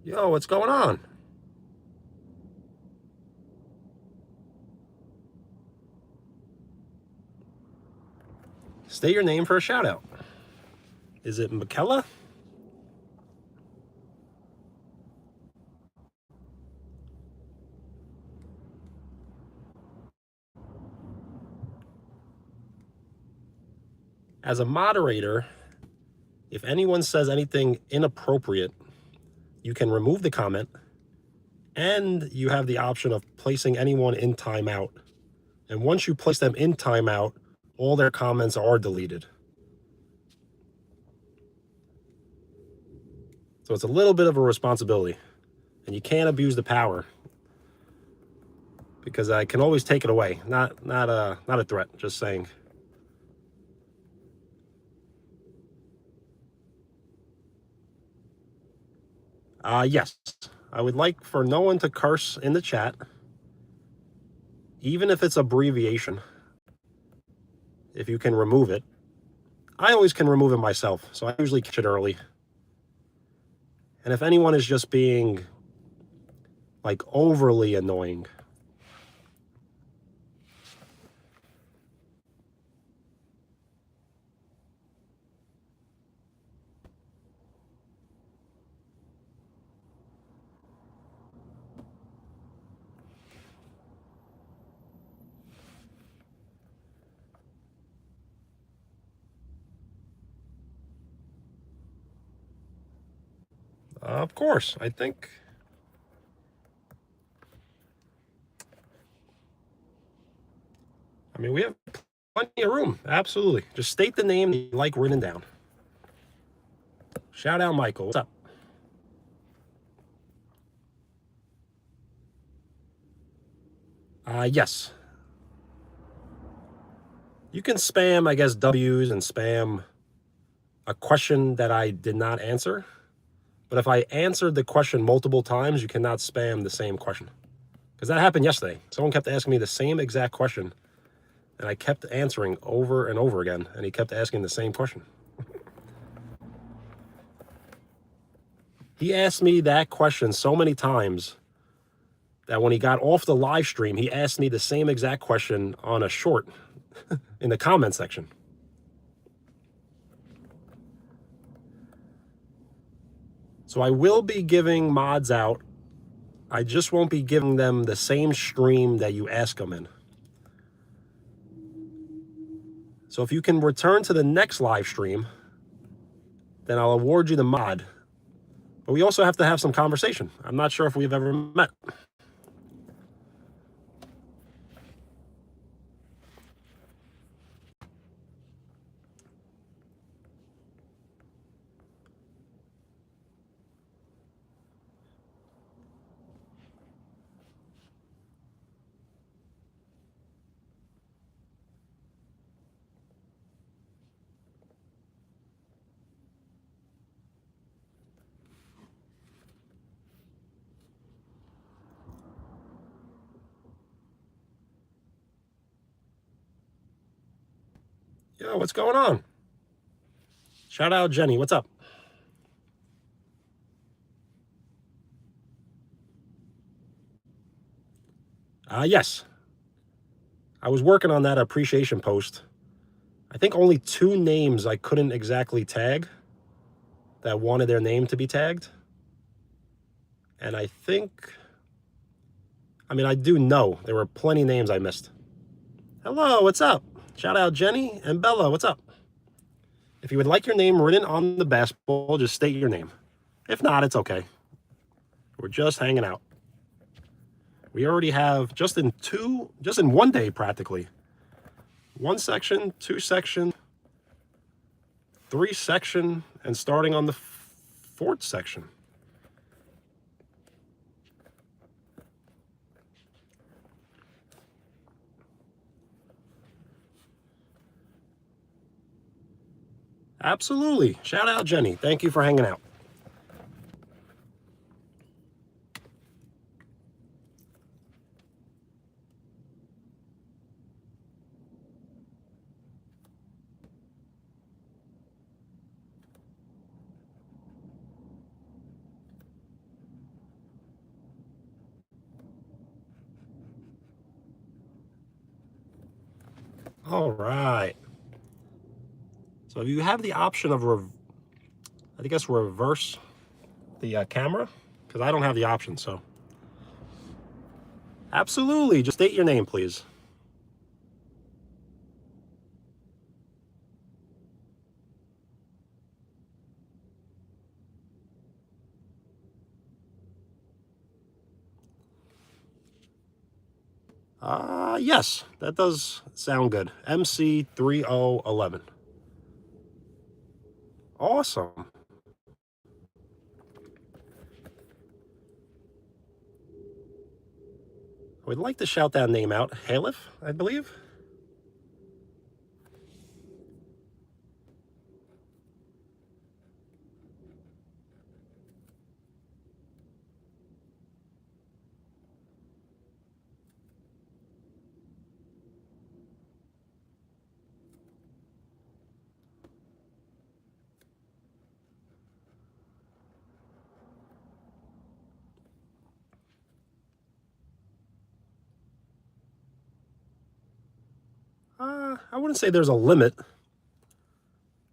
Yo, what's going on? State your name for a shout out. Is it McKella? As a moderator, if anyone says anything inappropriate, you can remove the comment, and you have the option of placing anyone in timeout. And once you place them in timeout, all their comments are deleted. So it's a little bit of a responsibility, and you can't abuse the power, because I can always take it away. Not a threat, just saying. Yes, I would like for no one to curse in the chat, even if it's abbreviation. If you can remove it. I always can remove it myself, so I usually catch it early. And if anyone is just being like overly annoying, of course, I think. I mean, we have plenty of room. Absolutely. Just state the name you like written down. Shout out Michael. What's up? Yes. You can spam, I guess, W's and spam a question that I did not answer. But if I answered the question multiple times, you cannot spam the same question. Because that happened yesterday. Someone kept asking me the same exact question, and I kept answering over and over again, and he kept asking the same question. He asked me that question so many times that when he got off the live stream, he asked me the same exact question on a short in the comment section. So I will be giving mods out. I just won't be giving them the same stream that you ask them in. So if you can return to the next live stream, then I'll award you the mod. But we also have to have some conversation. I'm not sure if we've ever met. Yo, what's going on? Shout out Jenny. What's up? Yes. I was working on that appreciation post. I think only 2 names I couldn't exactly tag that wanted their name to be tagged. And I think, I mean, I do know there were plenty of names I missed. Hello, what's up? Shout out Jenny and Bella, what's up? If you would like your name written on the basketball, just state your name. If not, it's okay. We're just hanging out. We already have just in 1 day practically. 1 section, 2 section, 3 section, and starting on the 4th section. Absolutely. Shout out, Jenny. Thank you for hanging out. All right. So if you have the option of, I guess, reverse the camera, because I don't have the option, so. Absolutely. Just state your name, please. Yes, that does sound good. MC3011. Awesome. I would like to shout that name out. Halif, I believe. I wouldn't say there's a limit.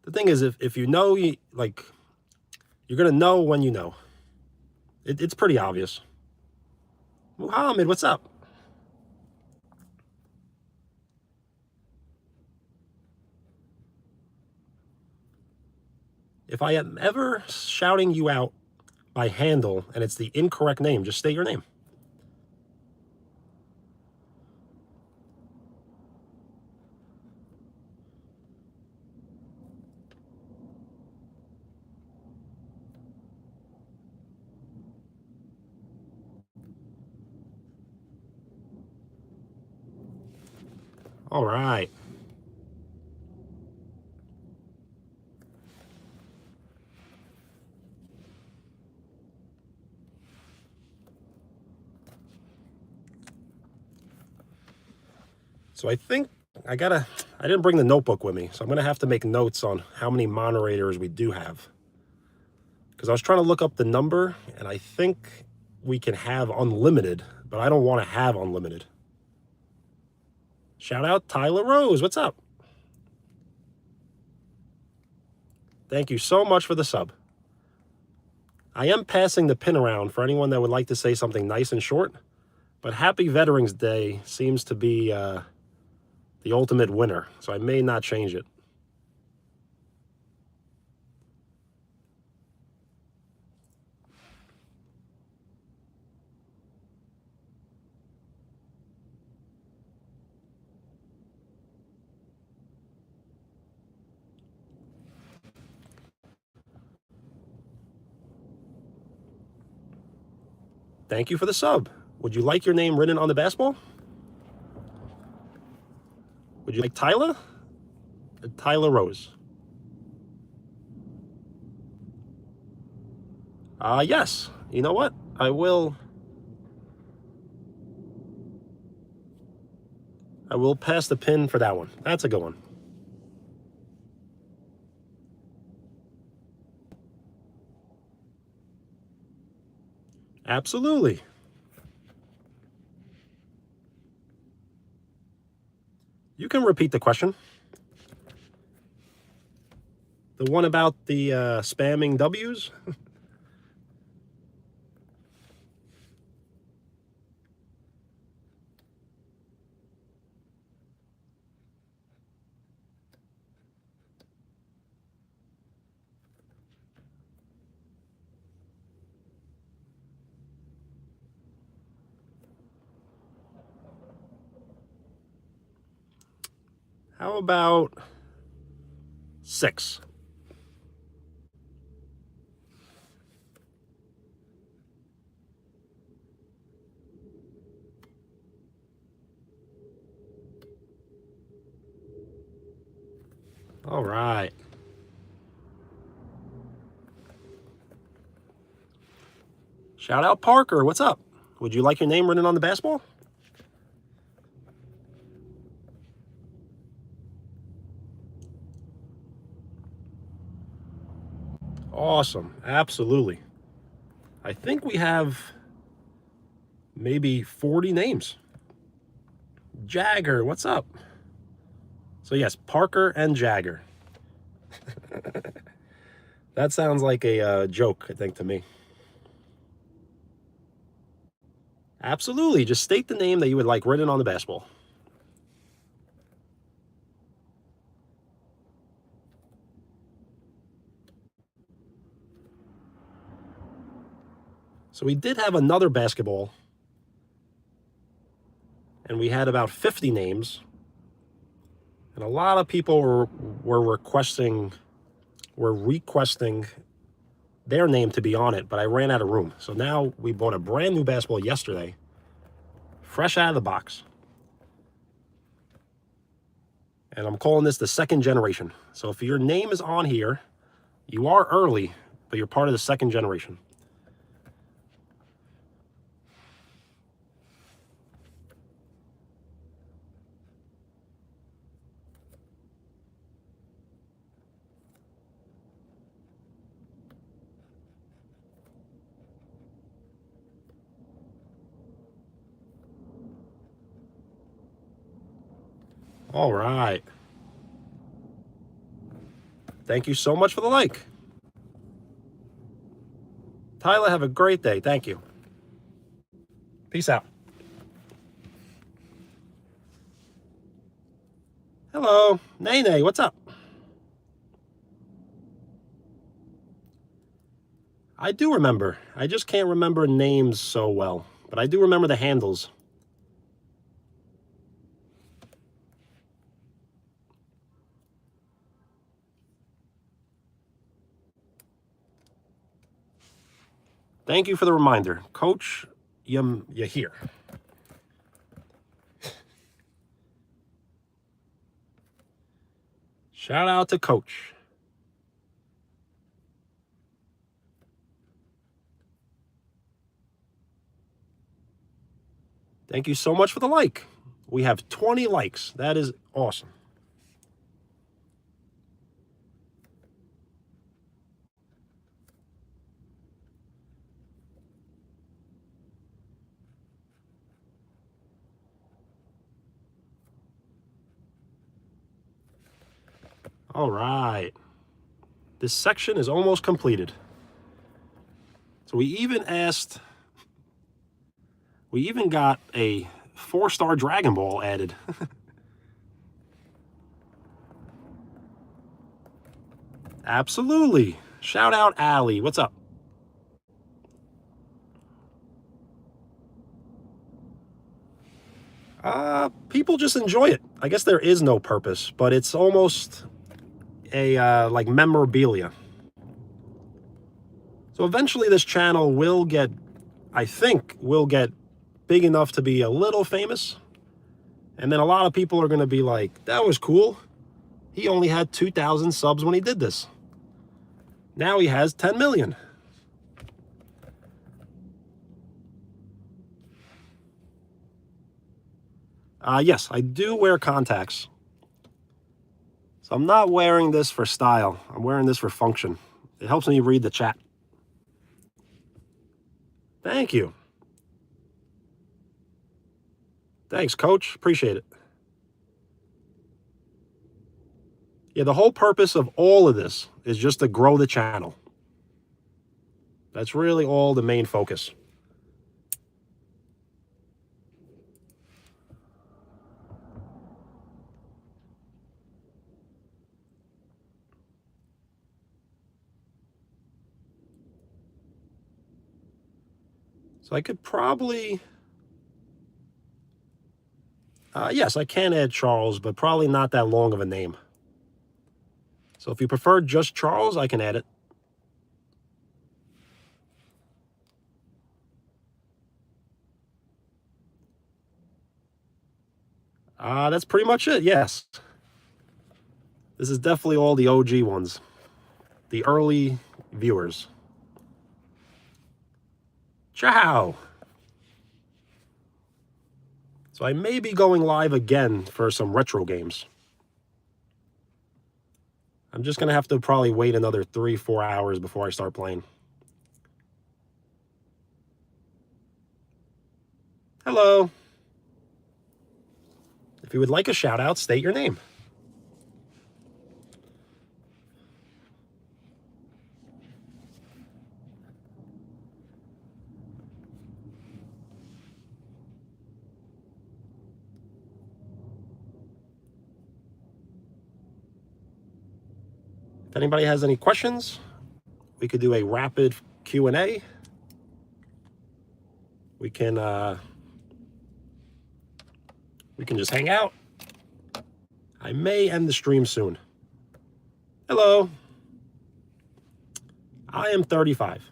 The thing is, if you know, you're going to know when you know. It's pretty obvious. Muhammad, what's up? If I am ever shouting you out by handle and it's the incorrect name, just state your name. All right. So I think I didn't bring the notebook with me, so I'm going to have to make notes on how many moderators we do have. Because I was trying to look up the number, and I think we can have unlimited, but I don't want to have unlimited. Shout out Tyler Rose. What's up? Thank you so much for the sub. I am passing the pin around for anyone that would like to say something nice and short, but Happy Veterans Day seems to be the ultimate winner, so I may not change it. Thank you for the sub. Would you like your name written on the basketball? Would you like Tyler? Tyler Rose. Yes. You know what? I will pass the pin for that one. That's a good one. Absolutely. You can repeat the question. The one about the spamming W's? How about 6? All right. Shout out Parker. What's up? Would you like your name written on the basketball? Awesome. Absolutely. I think we have maybe 40 names. Jagger, what's up? So yes, Parker and Jagger. That sounds like a joke, I think, to me. Absolutely. Just state the name that you would like written on the basketball. So we did have another basketball, and we had about 50 names. And a lot of people were requesting their name to be on it, but I ran out of room. So now we bought a brand new basketball yesterday, fresh out of the box. And I'm calling this the second generation. So if your name is on here, you are early, but you're part of the second generation. All right. Thank you so much for the like. Tyler, have a great day. Thank you. Peace out. Hello. Nene, what's up? I do remember. I just can't remember names so well, but I do remember the handles. Thank you for the reminder. Coach, you're here. Shout out to Coach. Thank you so much for the like. We have 20 likes. That is awesome. All right. This section is almost completed. So we even got a 4-star Dragon Ball added. Absolutely. Shout out Allie. What's up? People just enjoy it. I guess there is no purpose, but it's almost a like memorabilia. So eventually this channel will get, I think, will get big enough to be a little famous. And then a lot of people are going to be like, that was cool. He only had 2,000 subs when he did this. Now he has 10 million. Yes, I do wear contacts. So I'm not wearing this for style. I'm wearing this for function. It helps me read the chat. Thank you. Thanks, Coach. Appreciate it. Yeah, the whole purpose of all of this is just to grow the channel. That's really all the main focus. So I could probably, Yes, I can add Charles, but probably not that long of a name. So if you prefer just Charles, I can add it. That's pretty much it, yes. This is definitely all the OG ones. The early viewers. Ciao! So I may be going live again for some retro games. I'm just going to have to probably wait another 3-4 hours before I start playing. Hello. If you would like a shout out, state your name. If anybody has any questions, we could do a rapid Q&A. We can just hang out. I may end the stream soon. Hello. I am 35.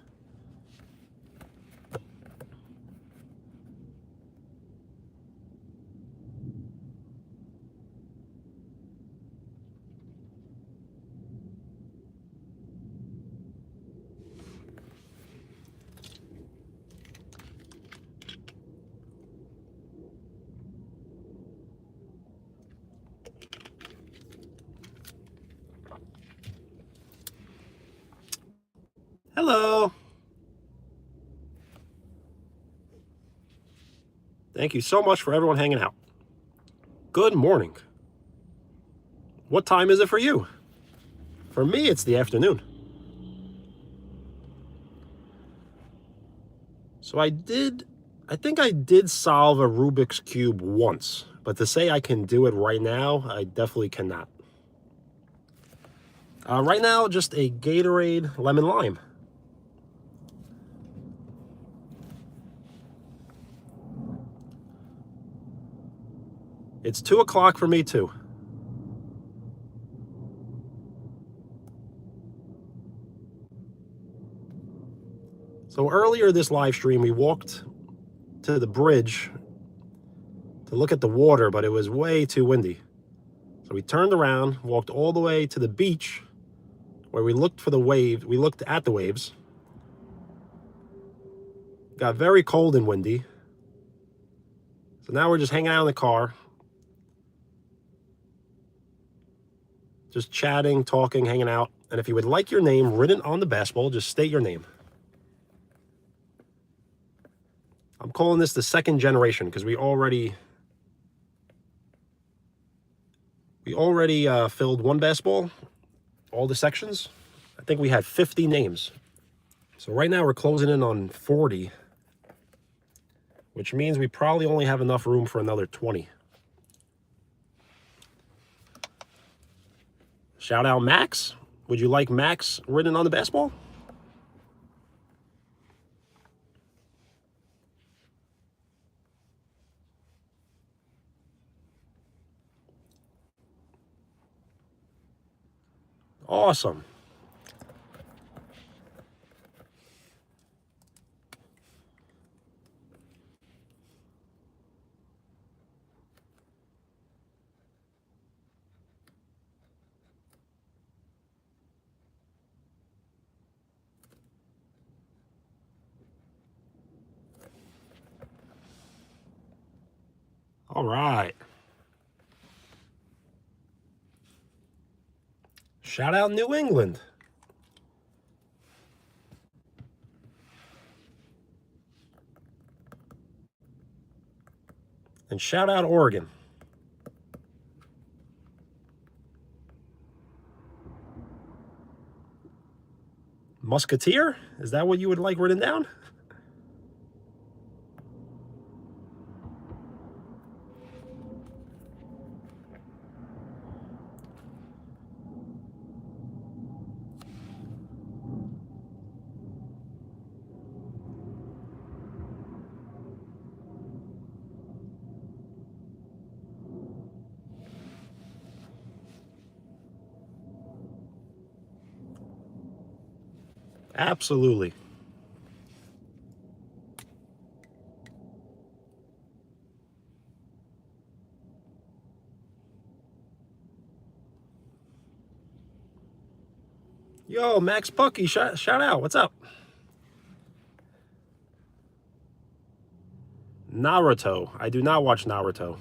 Hello. Thank you so much for everyone hanging out. Good morning. What time is it for you? For me, it's the afternoon. So I think I did solve a Rubik's Cube once, but to say I can do it right now, I definitely cannot. Right now, just a Gatorade Lemon Lime. It's 2 o'clock for me too. So earlier this live stream, we walked to the bridge to look at the water, but it was way too windy. So we turned around, walked all the way to the beach where we looked for the wave. We looked at the waves. Got very cold and windy. So now we're just hanging out in the car. Just chatting, talking, hanging out. And if you would like your name written on the basketball, just state your name. I'm calling this the second generation because we already filled one basketball, all the sections. I think we had 50 names. So right now we're closing in on 40, which means we probably only have enough room for another 20. Shout out Max. Would you like Max written on the basketball? Awesome. All right. Shout out New England. And shout out Oregon. Musketeer? Is that what you would like written down? Absolutely. Yo, Max Pucky, shout out. What's up? Naruto. I do not watch Naruto.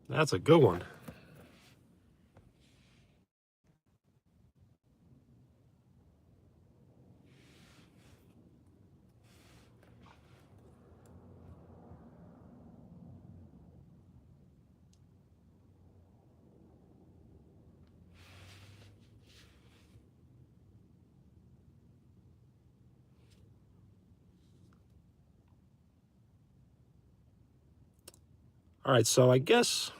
That's a good one. All right, so I guess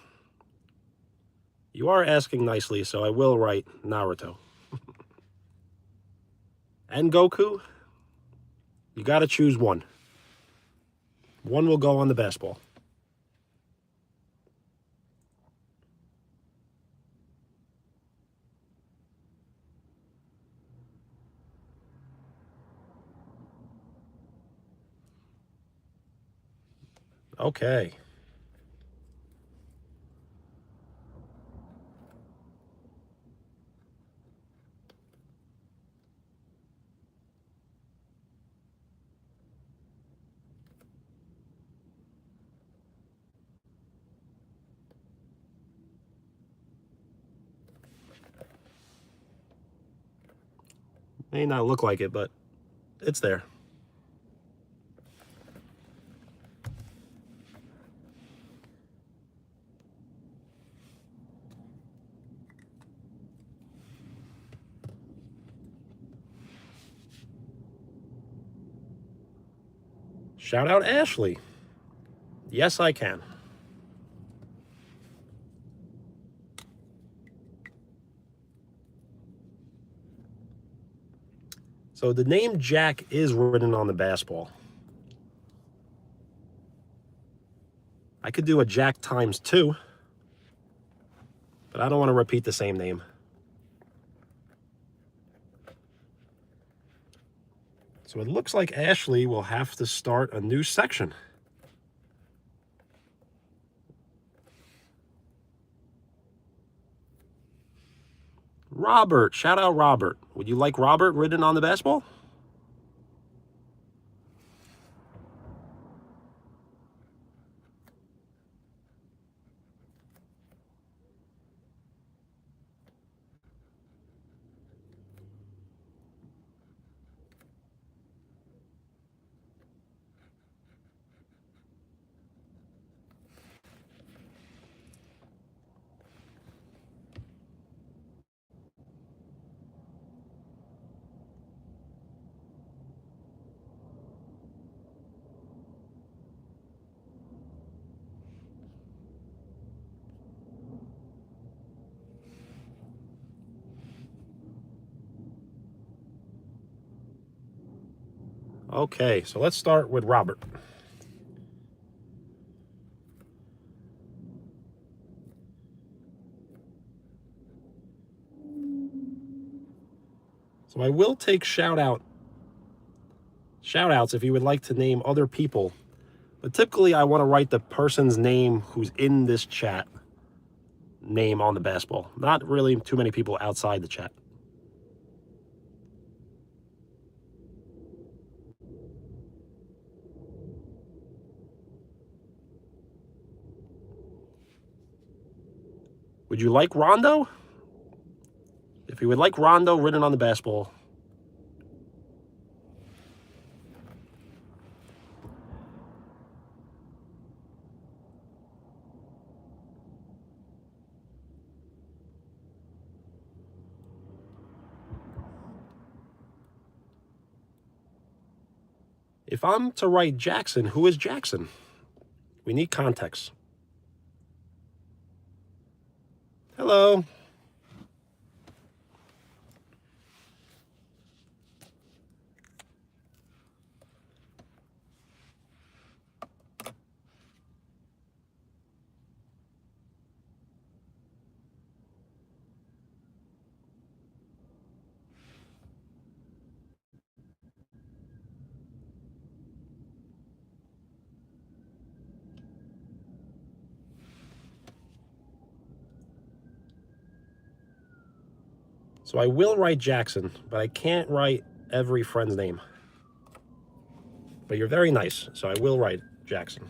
you are asking nicely, so I will write Naruto. And Goku, you got to choose one. One will go on the basketball. Okay. May not look like it, but it's there. Shout out Ashley. Yes, I can. So the name Jack is written on the basketball. I could do a Jack times 2, but I don't want to repeat the same name. So it looks like Ashley will have to start a new section. Robert, shout out Robert. Would you like Robert written on the basketball? Okay, so let's start with Robert. So I will take shout outs if you would like to name other people. But typically I want to write the person's name who's in this chat name on the basketball. Not really too many people outside the chat. Would you like Rondo? If you would like Rondo written on the basketball. If I'm to write Jackson, who is Jackson? We need context. Hello. So I will write Jackson, but I can't write every friend's name. But you're very nice, so I will write Jackson.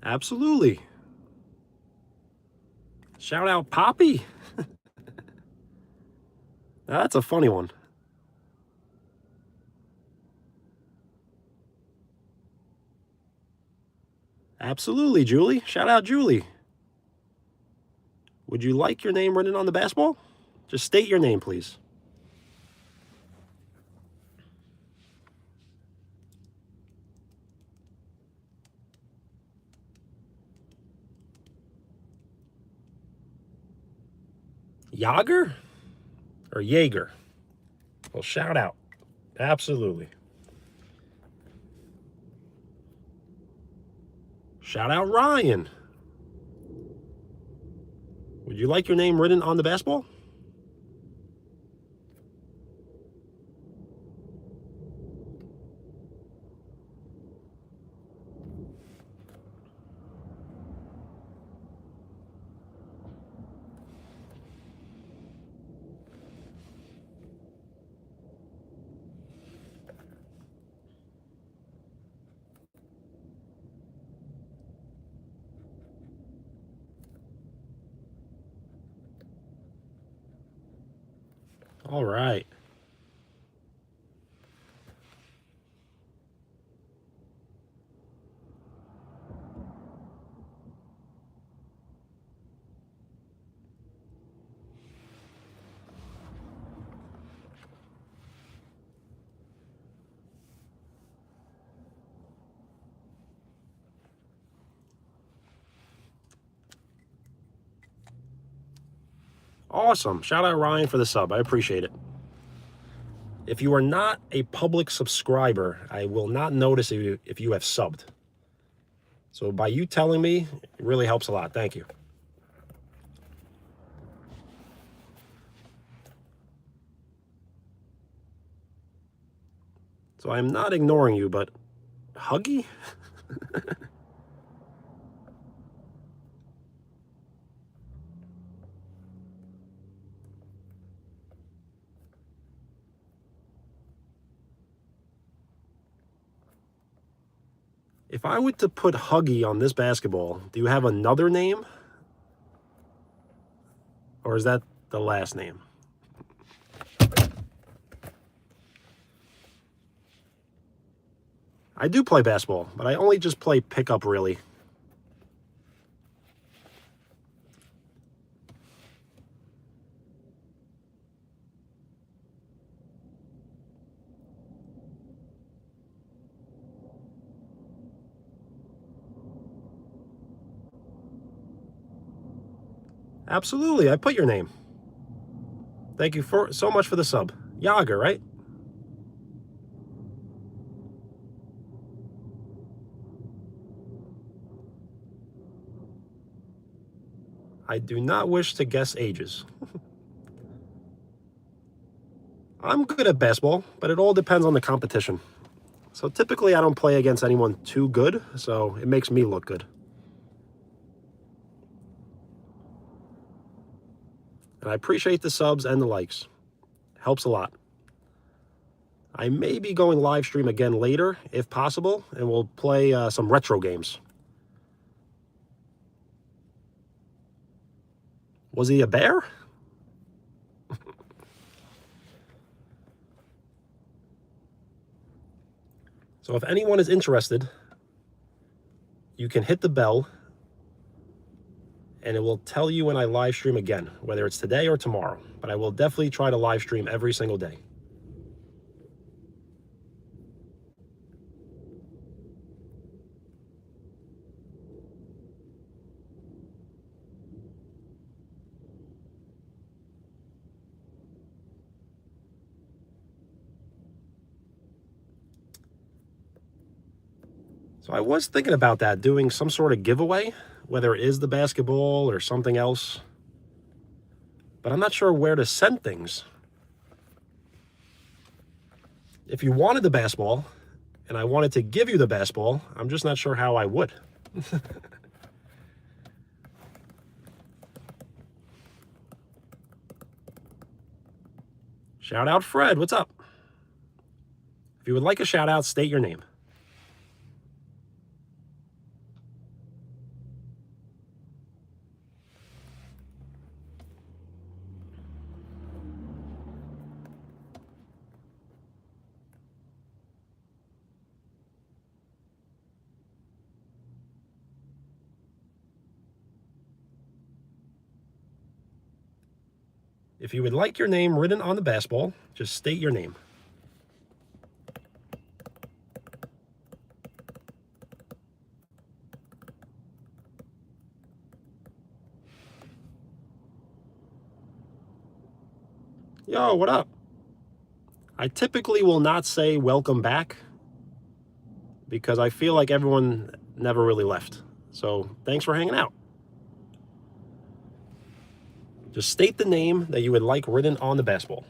Absolutely. Shout out Poppy. That's a funny one. Absolutely, Julie. Shout out Julie. Would you like your name written on the basketball? Just state your name, please. Yager or Jaeger? Well, shout out. Absolutely. Shout out Ryan. Would you like your name written on the basketball? All right. Awesome. Shout out Ryan for the sub. I appreciate it. If you are not a public subscriber, I will not notice if you have subbed. So by you telling me, it really helps a lot. Thank you. So I'm not ignoring you, but Huggy? If I were to put Huggy on this basketball, do you have another name? Or is that the last name? I do play basketball, but I only just play pickup, really. Absolutely, I put your name. Thank you so much for the sub. Yager, right? I do not wish to guess ages. I'm good at basketball, but it all depends on the competition. So typically I don't play against anyone too good, so it makes me look good. And I appreciate the subs and the likes. Helps a lot. I may be going live stream again later, if possible, and we'll play some retro games. Was he a bear? So if anyone is interested, you can hit the bell and it will tell you when I live stream again, whether it's today or tomorrow. But I will definitely try to live stream every single day. So I was thinking about that, doing some sort of giveaway, whether it is the basketball or something else. But I'm not sure where to send things. If you wanted the basketball and I wanted to give you the basketball, I'm just not sure how I would. Shout out Fred, what's up? If you would like a shout out, state your name. If you would like your name written on the basketball, just state your name. Yo, what up? I typically will not say welcome back because I feel like everyone never really left. So thanks for hanging out. Just state the name that you would like written on the basketball.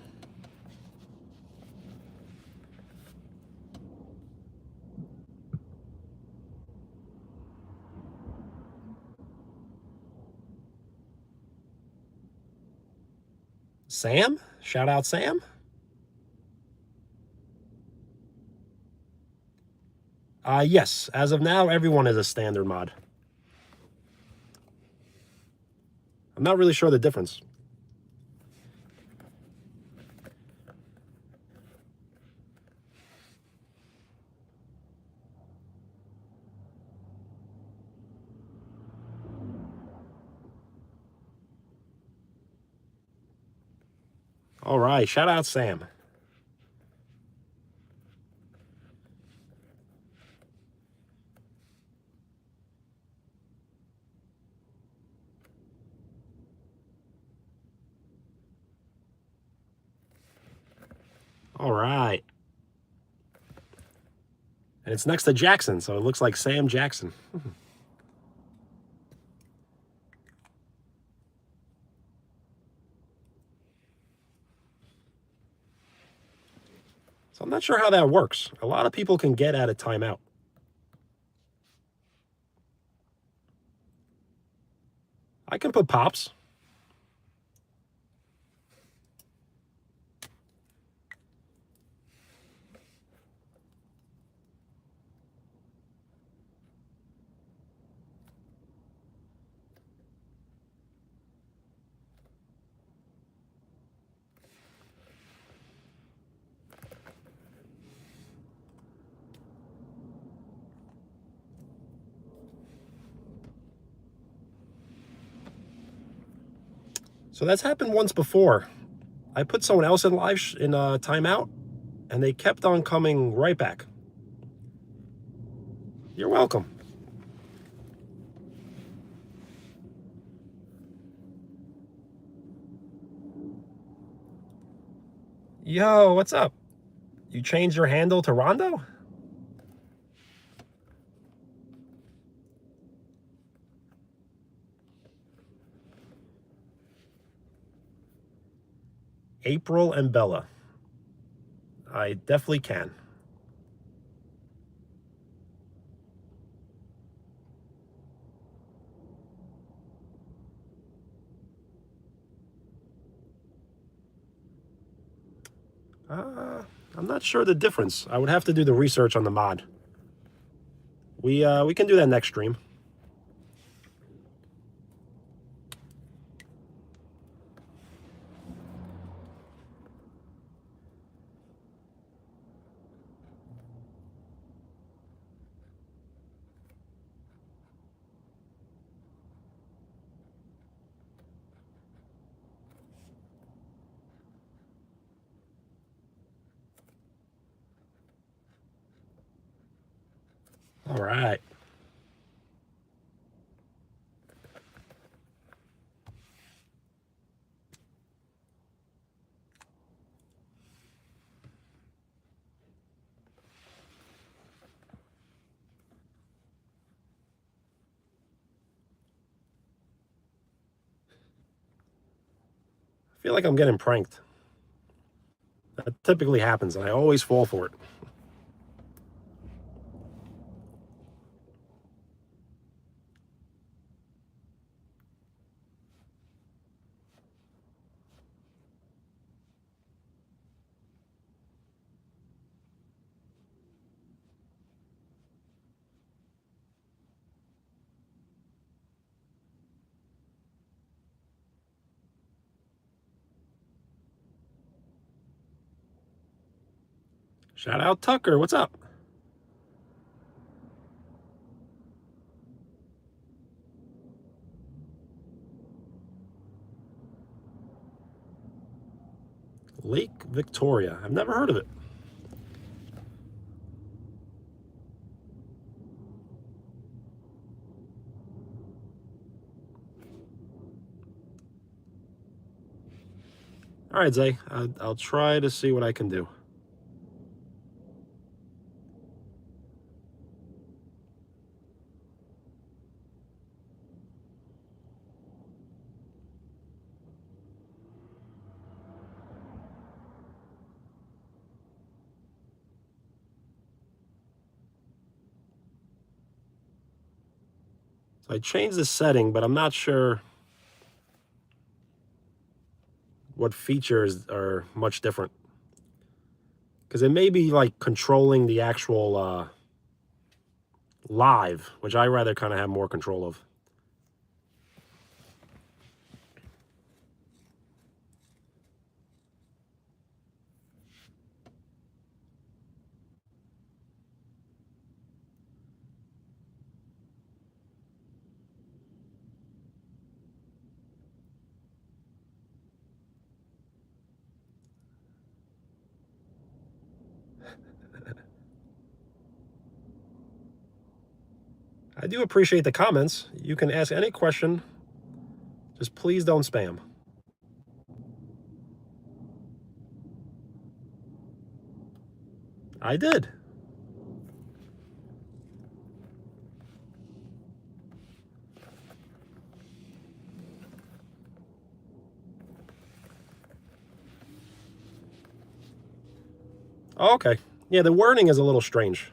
Sam? Shout out Sam? Yes, as of now, everyone is a standard mod. I'm not really sure the difference. All right, shout out Sam. All right. And it's next to Jackson, so it looks like Sam Jackson. So I'm not sure how that works. A lot of people can get at a timeout. I can put pops. So that's happened once before. I put someone else in live in timeout, and they kept on coming right back. You're welcome. Yo, what's up? You changed your handle to Rondo? April and Bella. I definitely can. I'm not sure the difference. I would have to do the research on the mod. We can do that next stream. All right. I feel like I'm getting pranked. That typically happens, and I always fall for it. Shout out Tucker. What's up? Lake Victoria. I've never heard of it. All right, Zay. I'll try to see what I can do. So I changed the setting, but I'm not sure what features are much different. Because it may be like controlling the actual live, which I rather kind of have more control of. I do appreciate the comments. You can ask any question. Just please don't spam. I did. Oh, okay. Yeah, the wording is a little strange.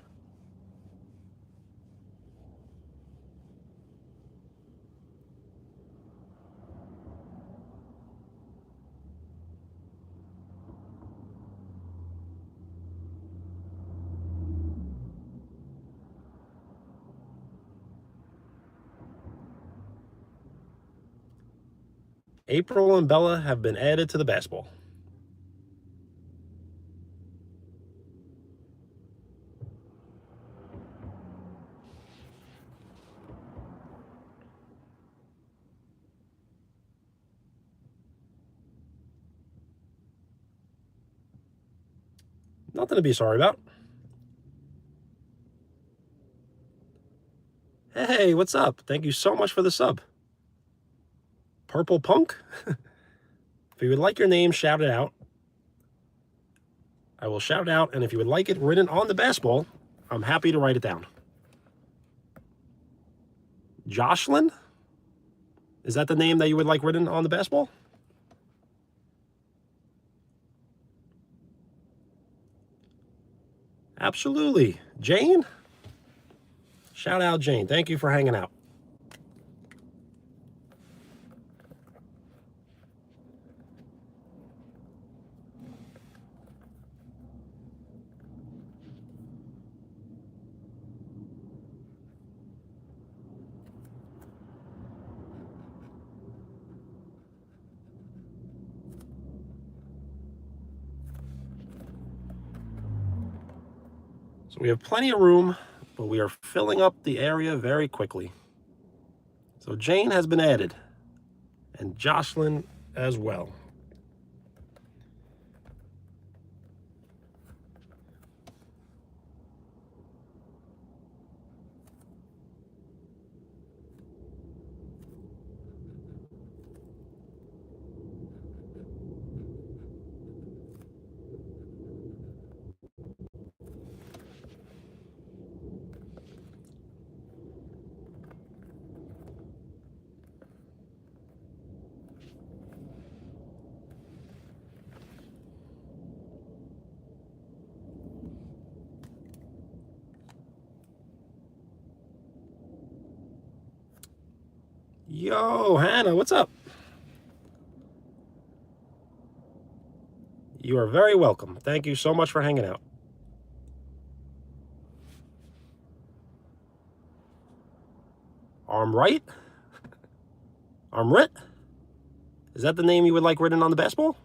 April and Bella have been added to the basketball. Nothing to be sorry about. Hey, what's up? Thank you so much for the sub. Purple Punk? If you would like your name shouted out, I will shout it out, and if you would like it written on the basketball, I'm happy to write it down. Jocelyn? Is that the name that you would like written on the basketball? Absolutely. Jane? Shout out Jane. Thank you for hanging out. So we have plenty of room, but we are filling up the area very quickly. So Jane has been added, and Jocelyn as well. Yo, Hannah, what's up? You are very welcome. Thank you so much for hanging out. Armright? Armrit? Is that the name you would like written on the basketball?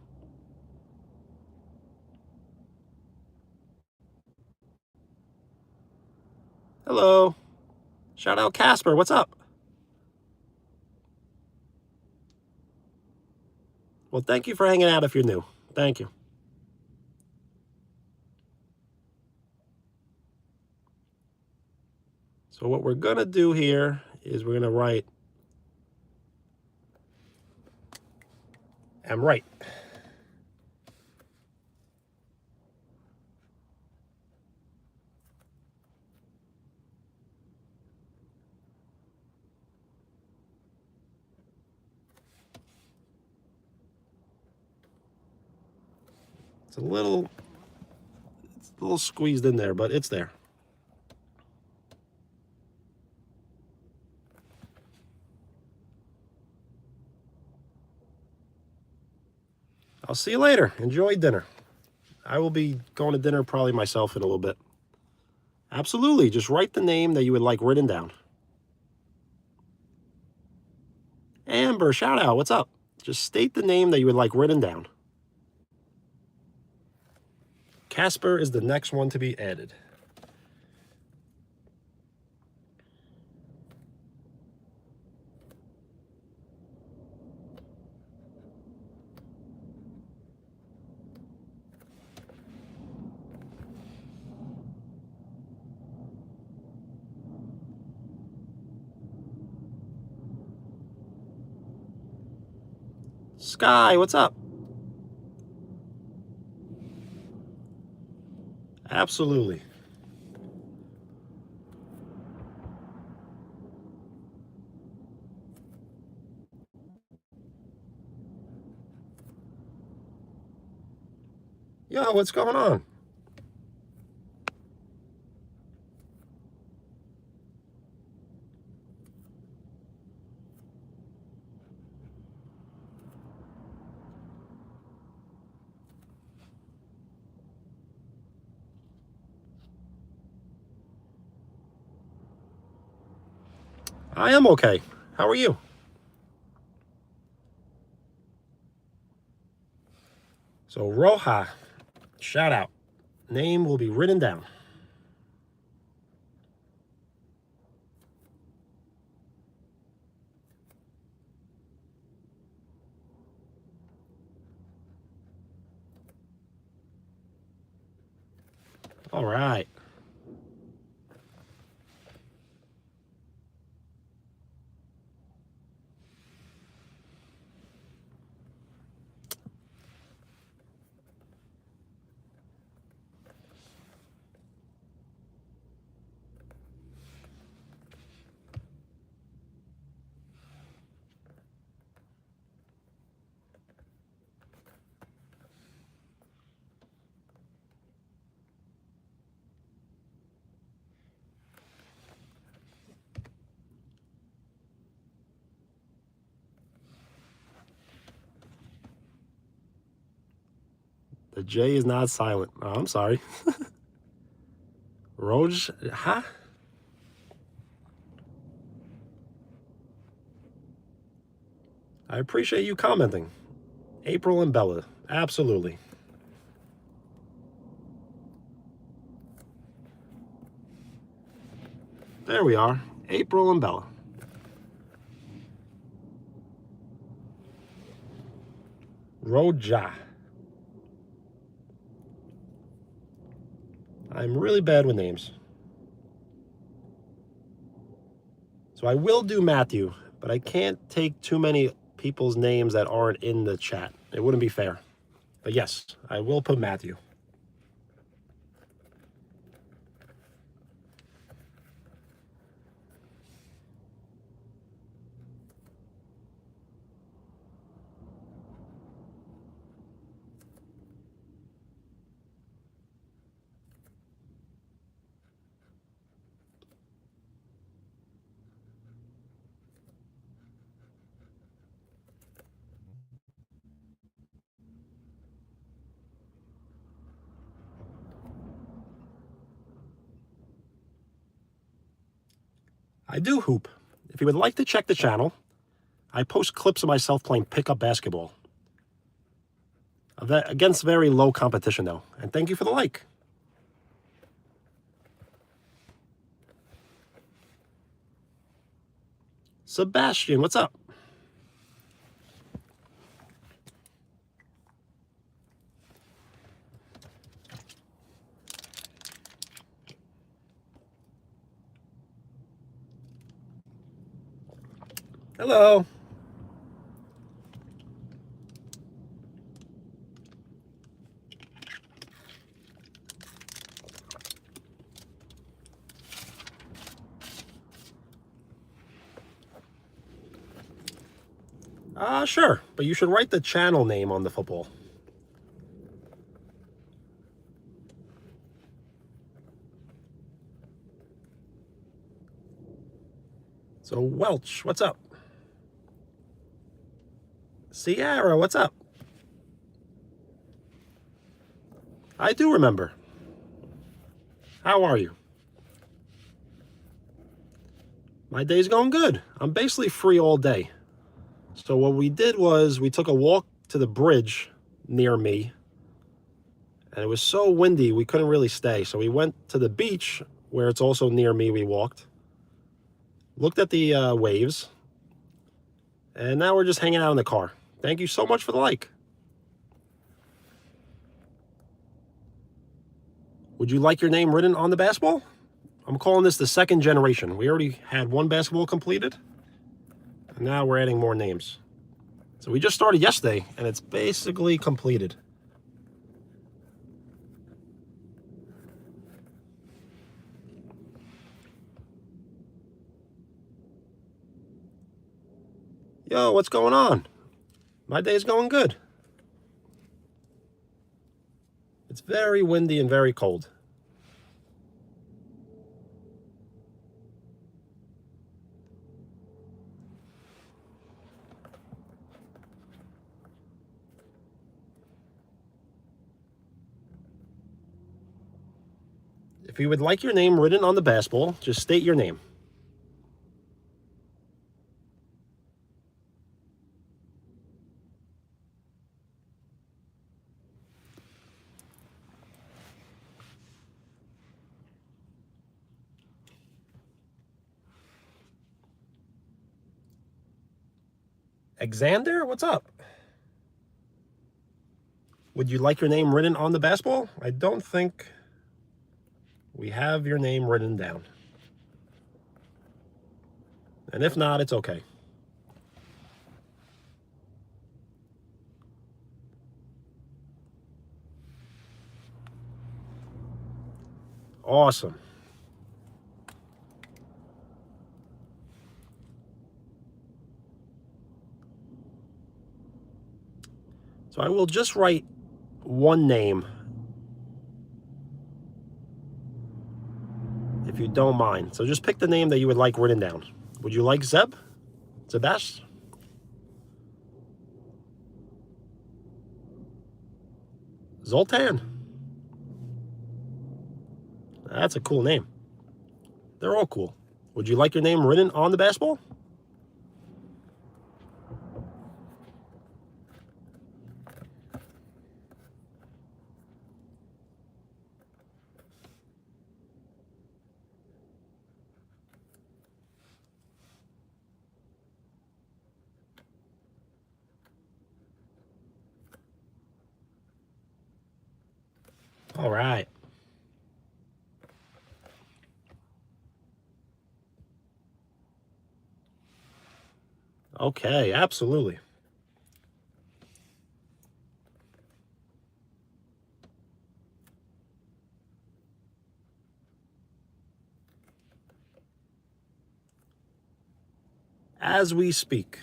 Hello. Shout out Casper. What's up? Well, thank you for hanging out if you're new. Thank you. So what we're going to do here is we're going to write am right. It's a little squeezed in there, but it's there. I'll see you later. Enjoy dinner. I will be going to dinner probably myself in a little bit. Absolutely. Just write the name that you would like written down. Amber, shout out. What's up? Just state the name that you would like written down. Casper is the next one to be added. Sky, what's up? Absolutely. Yo, what's going on? I am okay. How are you? So Roja, shout out. Name will be written down. All right. The J is not silent. Oh, I'm sorry. Roj, huh? I appreciate you commenting. April and Bella, absolutely. There we are. April and Bella. Roja. I'm really bad with names. So I will do Matthew, but I can't take too many people's names that aren't in the chat. It wouldn't be fair. But yes, I will put Matthew. I do hoop. If you would like to check the channel, I post clips of myself playing pickup basketball. Against very low competition, though. And thank you for the like. Sebastian, what's up? Hello. Sure, but you should write the channel name on the football. So, Welch, what's up? Sierra, what's up? I do remember. How are you? My day's going good. I'm basically free all day. So what we did was we took a walk to the bridge near me, and it was so windy we couldn't really stay. So we went to the beach where it's also near me. We walked, looked at the waves, and now we're just hanging out in the car. Thank you so much for the like. Would you like your name written on the basketball? I'm calling this the second generation. We already had one basketball completed, and now we're adding more names. So we just started yesterday, and it's basically completed. Yo, what's going on? My day's going good. It's very windy and very cold. If you would like your name written on the basketball, just state your name. Xander, what's up? Would you like your name written on the basketball? I don't think we have your name written down. And if not, it's okay. Awesome. So I will just write one name, if you don't mind. So just pick the name that you would like written down. Would you like Zeb? Sebastian? Zoltan? That's a cool name. They're all cool. Would you like your name written on the basketball? All right. Okay, absolutely. As we speak.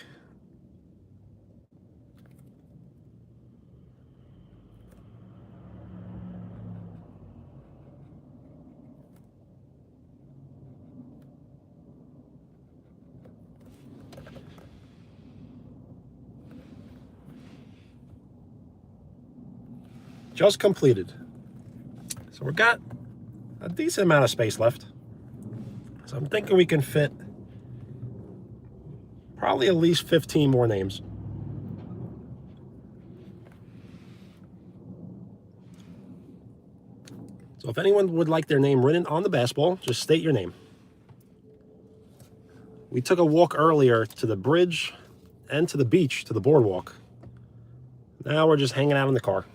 Just completed. So we've got a decent amount of space left. So I'm thinking we can fit Probably at least 15 more names. So if anyone would like their name written on the basketball, just state your name. We took a walk earlier to the bridge and to the beach, to the boardwalk. Now we're just hanging out in the car.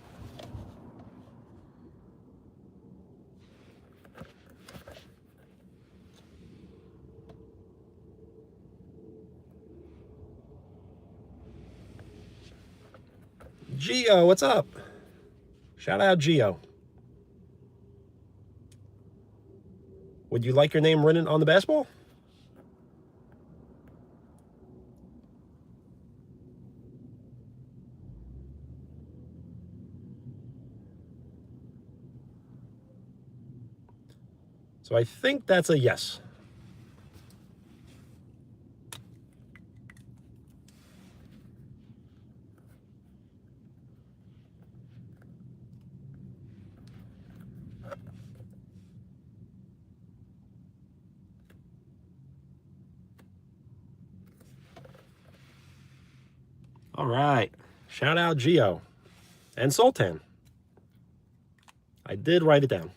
Gio, what's up? Shout out Gio. Would you like your name written on the basketball? So I think that's a yes. All right. Shout out Gio and Sultan. I did write it down.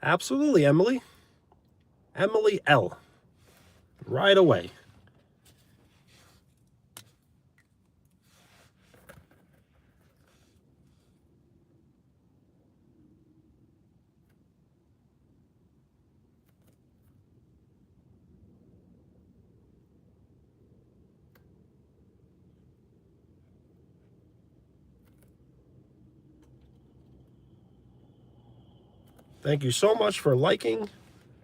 Absolutely, Emily. Emily L. Right away. Thank you so much for liking,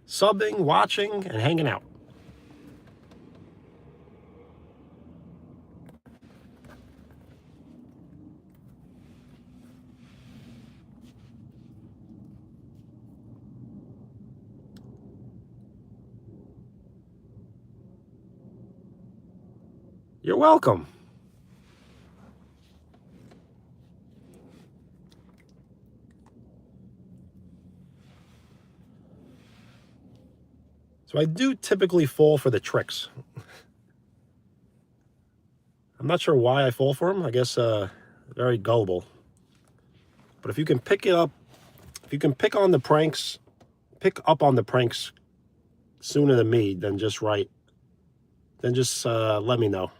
subbing, watching, and hanging out. You're welcome. So I do typically fall for the tricks. I'm not sure why I fall for them. I guess very gullible. But if you can pick it up, if you can pick up on the pranks sooner than me, then just let me know.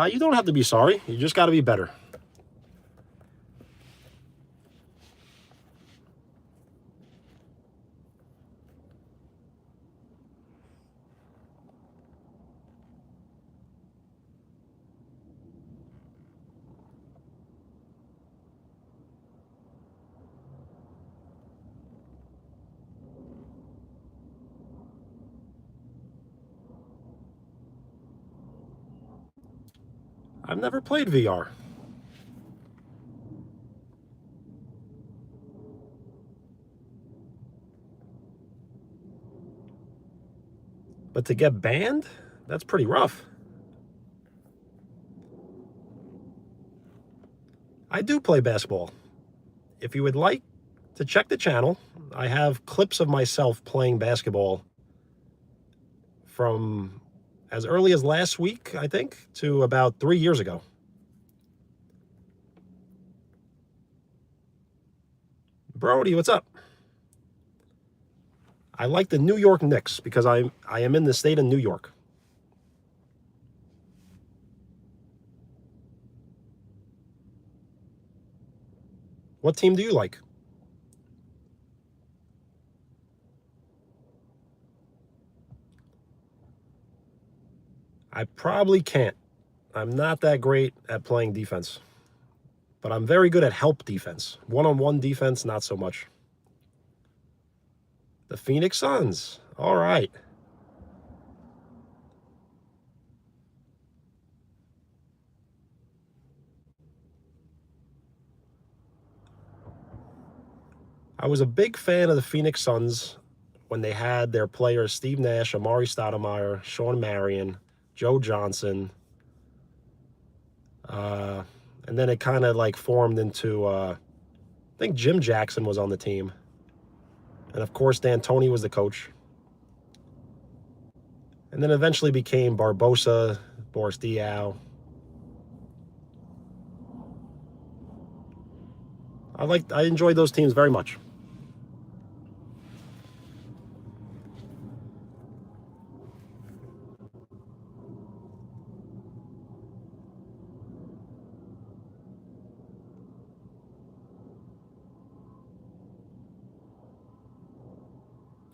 You don't have to be sorry. You just got to be better. I've never played VR. But to get banned, that's pretty rough. I do play basketball. If you would like to check the channel, I have clips of myself playing basketball from as early as last week, I think, to about 3 years ago. Brody, what's up? I like the New York Knicks because I am in the state of New York. What team do you like? I probably can't. I'm not that great at playing defense, but I'm very good at help defense. One-on-one defense, not so much. The Phoenix Suns. All right. I was a big fan of the Phoenix Suns when they had their players Steve Nash, Amari Stoudemire, Sean Marion, Joe Johnson. And then it kind of like formed into, I think Jim Jackson was on the team. And of course, D'Antoni was the coach. And then eventually became Barbosa, Boris Diaw. I enjoyed those teams very much.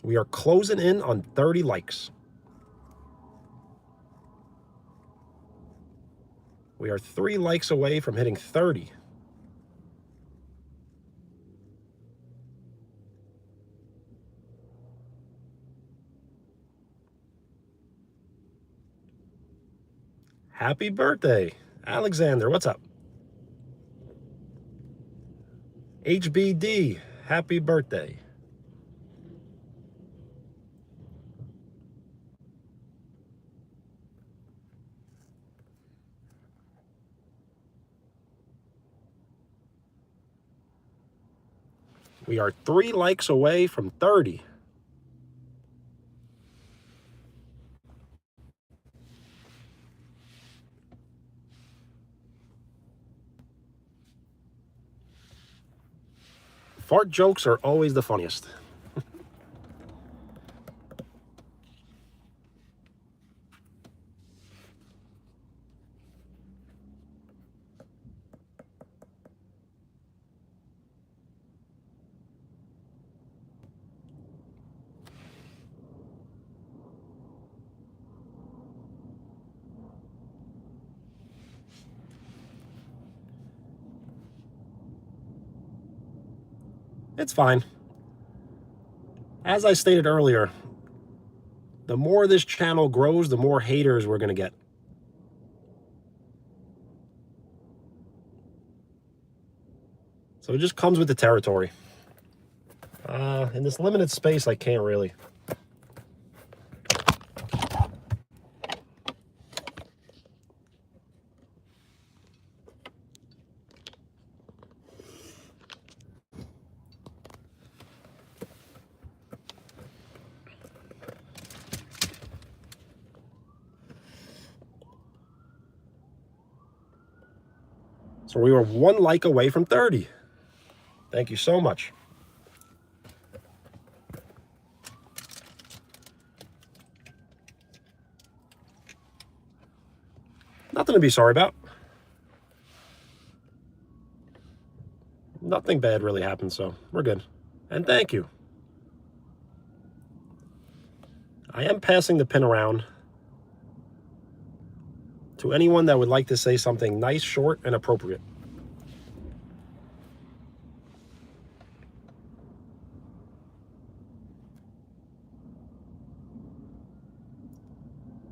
We are closing in on 30 likes. We are 3 likes away from hitting 30. Happy birthday, Alexander. What's up? HBD, happy birthday. We are 3 likes away from 30. Fart jokes are always the funniest. It's fine. As I stated earlier, the more this channel grows, the more haters we're going to get. So it just comes with the territory. In this limited space, I can't really. So we were 1 like away from 30. Thank you so much. Nothing to be sorry about. Nothing bad really happened, so we're good. And thank you. I am passing the pin around to anyone that would like to say something nice, short, and appropriate.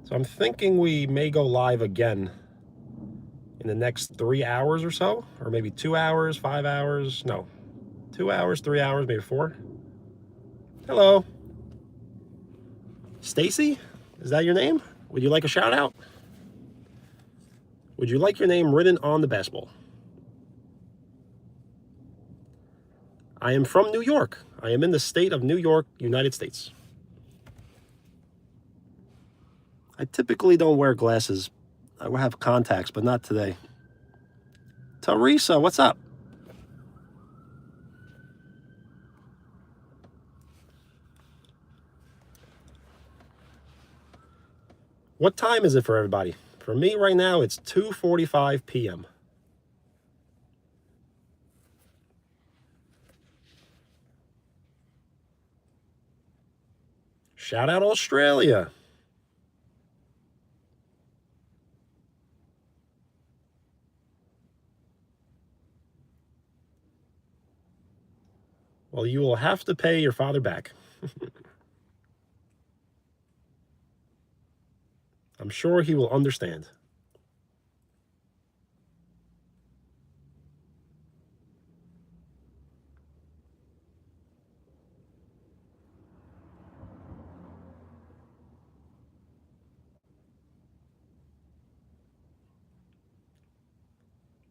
So I'm thinking we may go live again in the next 3 hours or so, or maybe 2 hours, 5 hours. No, 2 hours, 3 hours, maybe 4. Hello. Stacy? Is that your name? Would you like a shout out? Would you like your name written on the basketball? I am from New York. I am in the state of New York, United States. I typically don't wear glasses. I will have contacts, but not today. Teresa, what's up? What time is it for everybody? For me right now, it's 2:45 p.m. Shout out Australia. Well, you will have to pay your father back. I'm sure he will understand.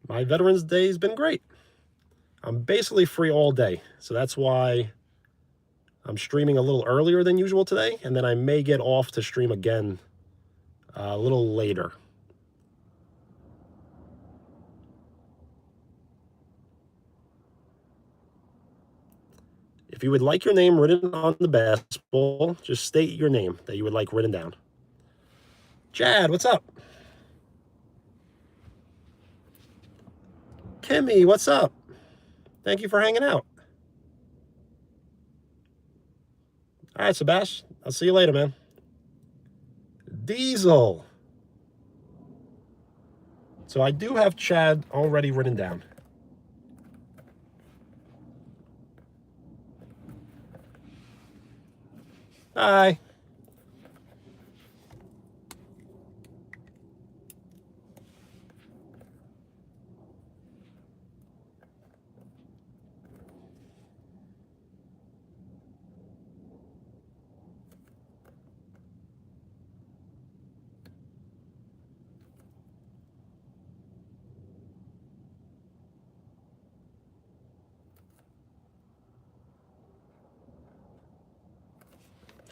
My Veterans Day has been great. I'm basically free all day, so that's why I'm streaming a little earlier than usual today, and then I may get off to stream again a little later. If you would like your name written on the basketball, just state your name that you would like written down. Chad, what's up? Kimmy, what's up? Thank you for hanging out. All right, Sebastian, I'll see you later, man. Diesel. So I do have Chad already written down. Hi.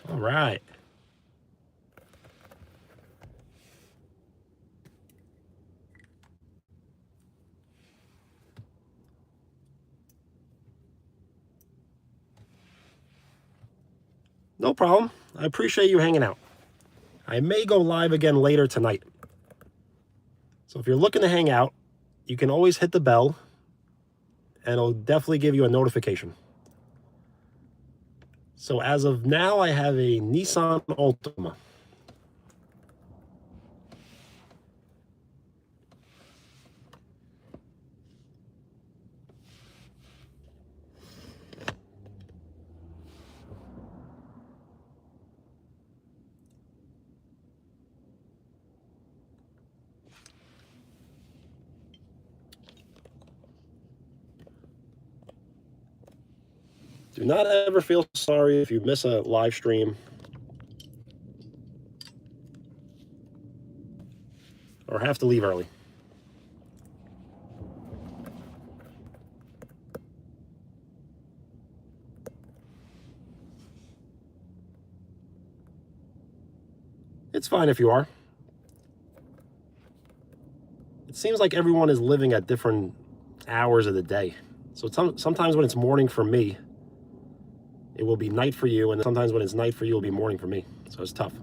All right. No problem. I appreciate you hanging out. I may go live again later tonight. So if you're looking to hang out, you can always hit the bell, and it'll definitely give you a notification. So as of now, I have a Nissan Altima. Do not ever feel sorry if you miss a live stream or have to leave early. It's fine if you are. It seems like everyone is living at different hours of the day. So sometimes when it's morning for me, it will be night for you, and sometimes when it's night for you, it will be morning for me. So it's tough.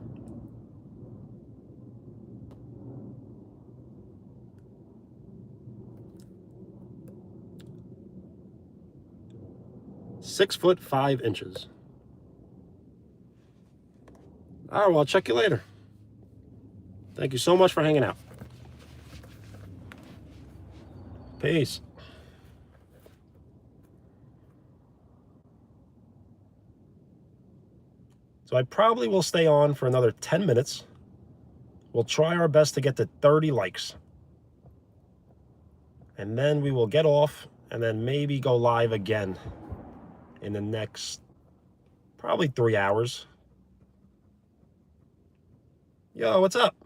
(6'5"). All right, well, I'll check you later. Thank you so much for hanging out. Peace. So I probably will stay on for another 10 minutes. We'll try our best to get to 30 likes. And then we will get off and then maybe go live again in the next probably 3 hours. Yo, what's up?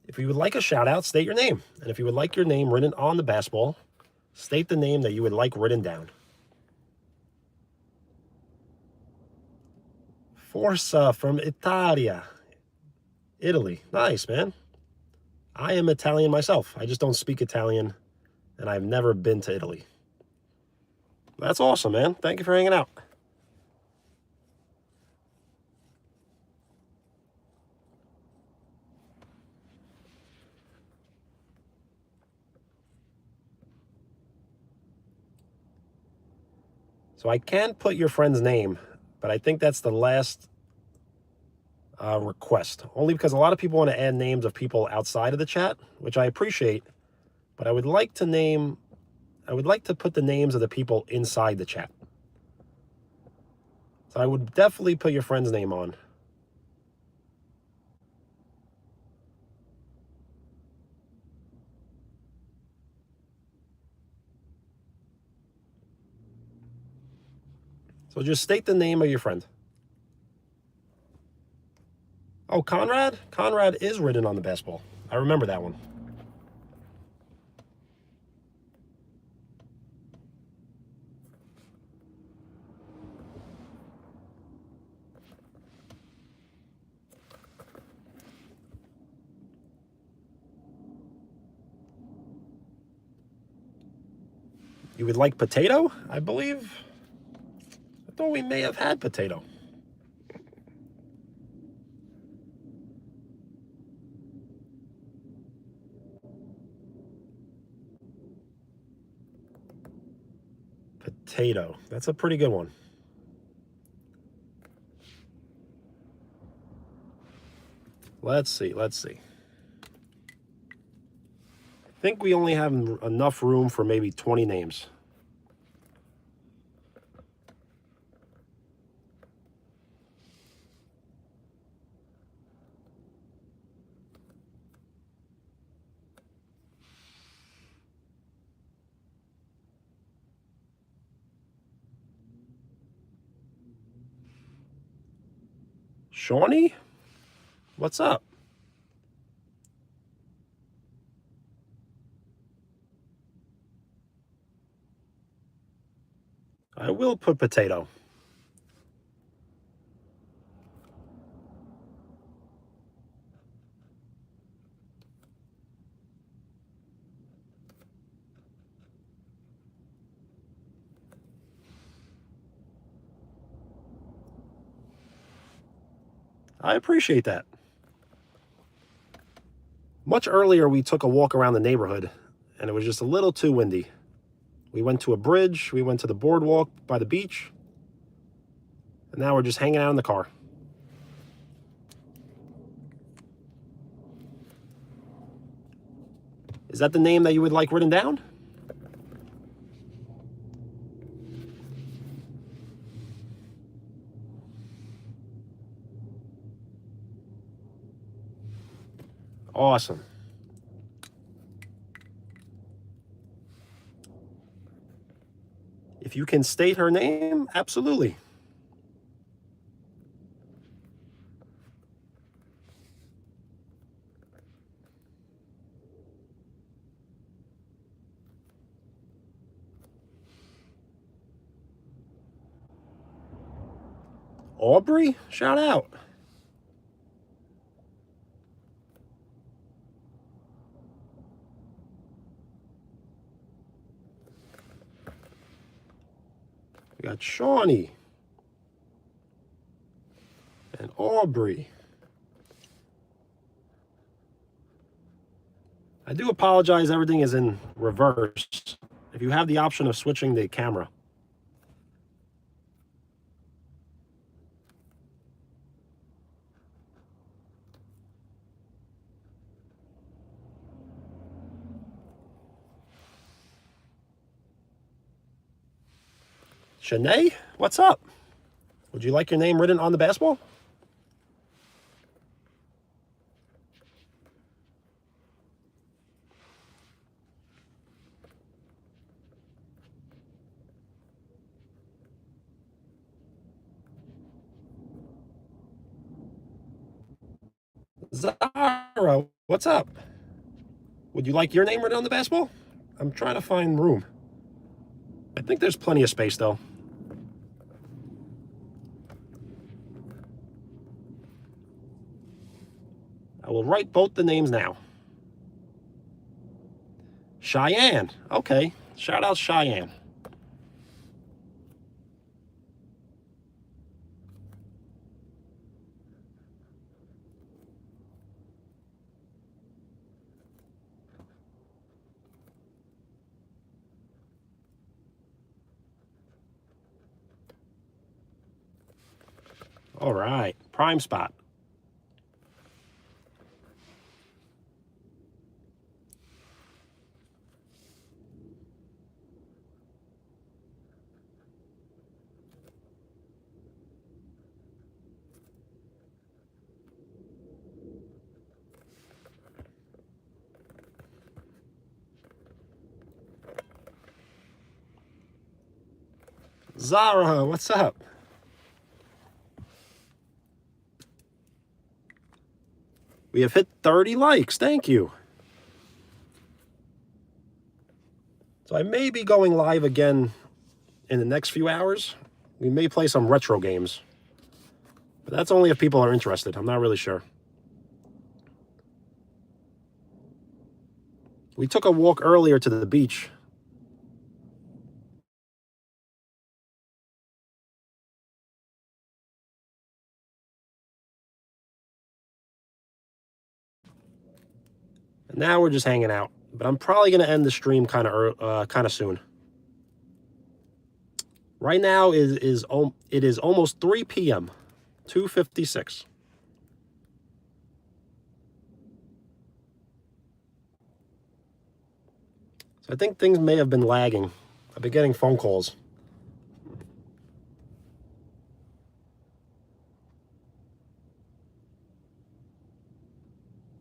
If you would like a shout out, state your name. And if you would like your name written on the basketball, state the name that you would like written down. Forza from Italia. Italy. Nice, man. I am Italian myself. I just don't speak Italian, and I've never been to Italy. That's awesome, man. Thank you for hanging out. So I can put your friend's name, but I think that's the last request. Only because a lot of people want to add names of people outside of the chat, which I appreciate. But I would like to put the names of the people inside the chat. So I would definitely put your friend's name on. So just state the name of your friend. Oh, Conrad? Conrad is written on the basketball. I remember that one. You would like potato, I believe? I thought we may have had potato. Potato. That's a pretty good one. Let's see. I think we only have enough room for maybe 20 names. Shawnee? What's up? I will put potato. I appreciate that. Much earlier, we took a walk around the neighborhood, and it was just a little too windy. We went to a bridge, we went to the boardwalk by the beach, and now we're just hanging out in the car. Is that the name that you would like written down? Awesome. If you can state her name, absolutely. Aubrey, shout out. We got Shawnee and Aubrey. I do apologize, everything is in reverse. If you have the option of switching the camera. Shanae, what's up? Would you like your name written on the basketball? Zara, what's up? Would you like your name written on the basketball? I'm trying to find room. I think there's plenty of space, though. I will write both the names now. Cheyenne. Okay. Shout out Cheyenne. All right, prime spot. Zara, what's up? We have hit 30 likes. Thank you. So I may be going live again in the next few hours. We may play some retro games. But that's only if people are interested. I'm not really sure. We took a walk earlier to the beach. And now we're just hanging out. But I'm probably going to end the stream kind of soon. Right now it is almost 3 p.m. 2:56. So I think things may have been lagging. I've been getting phone calls.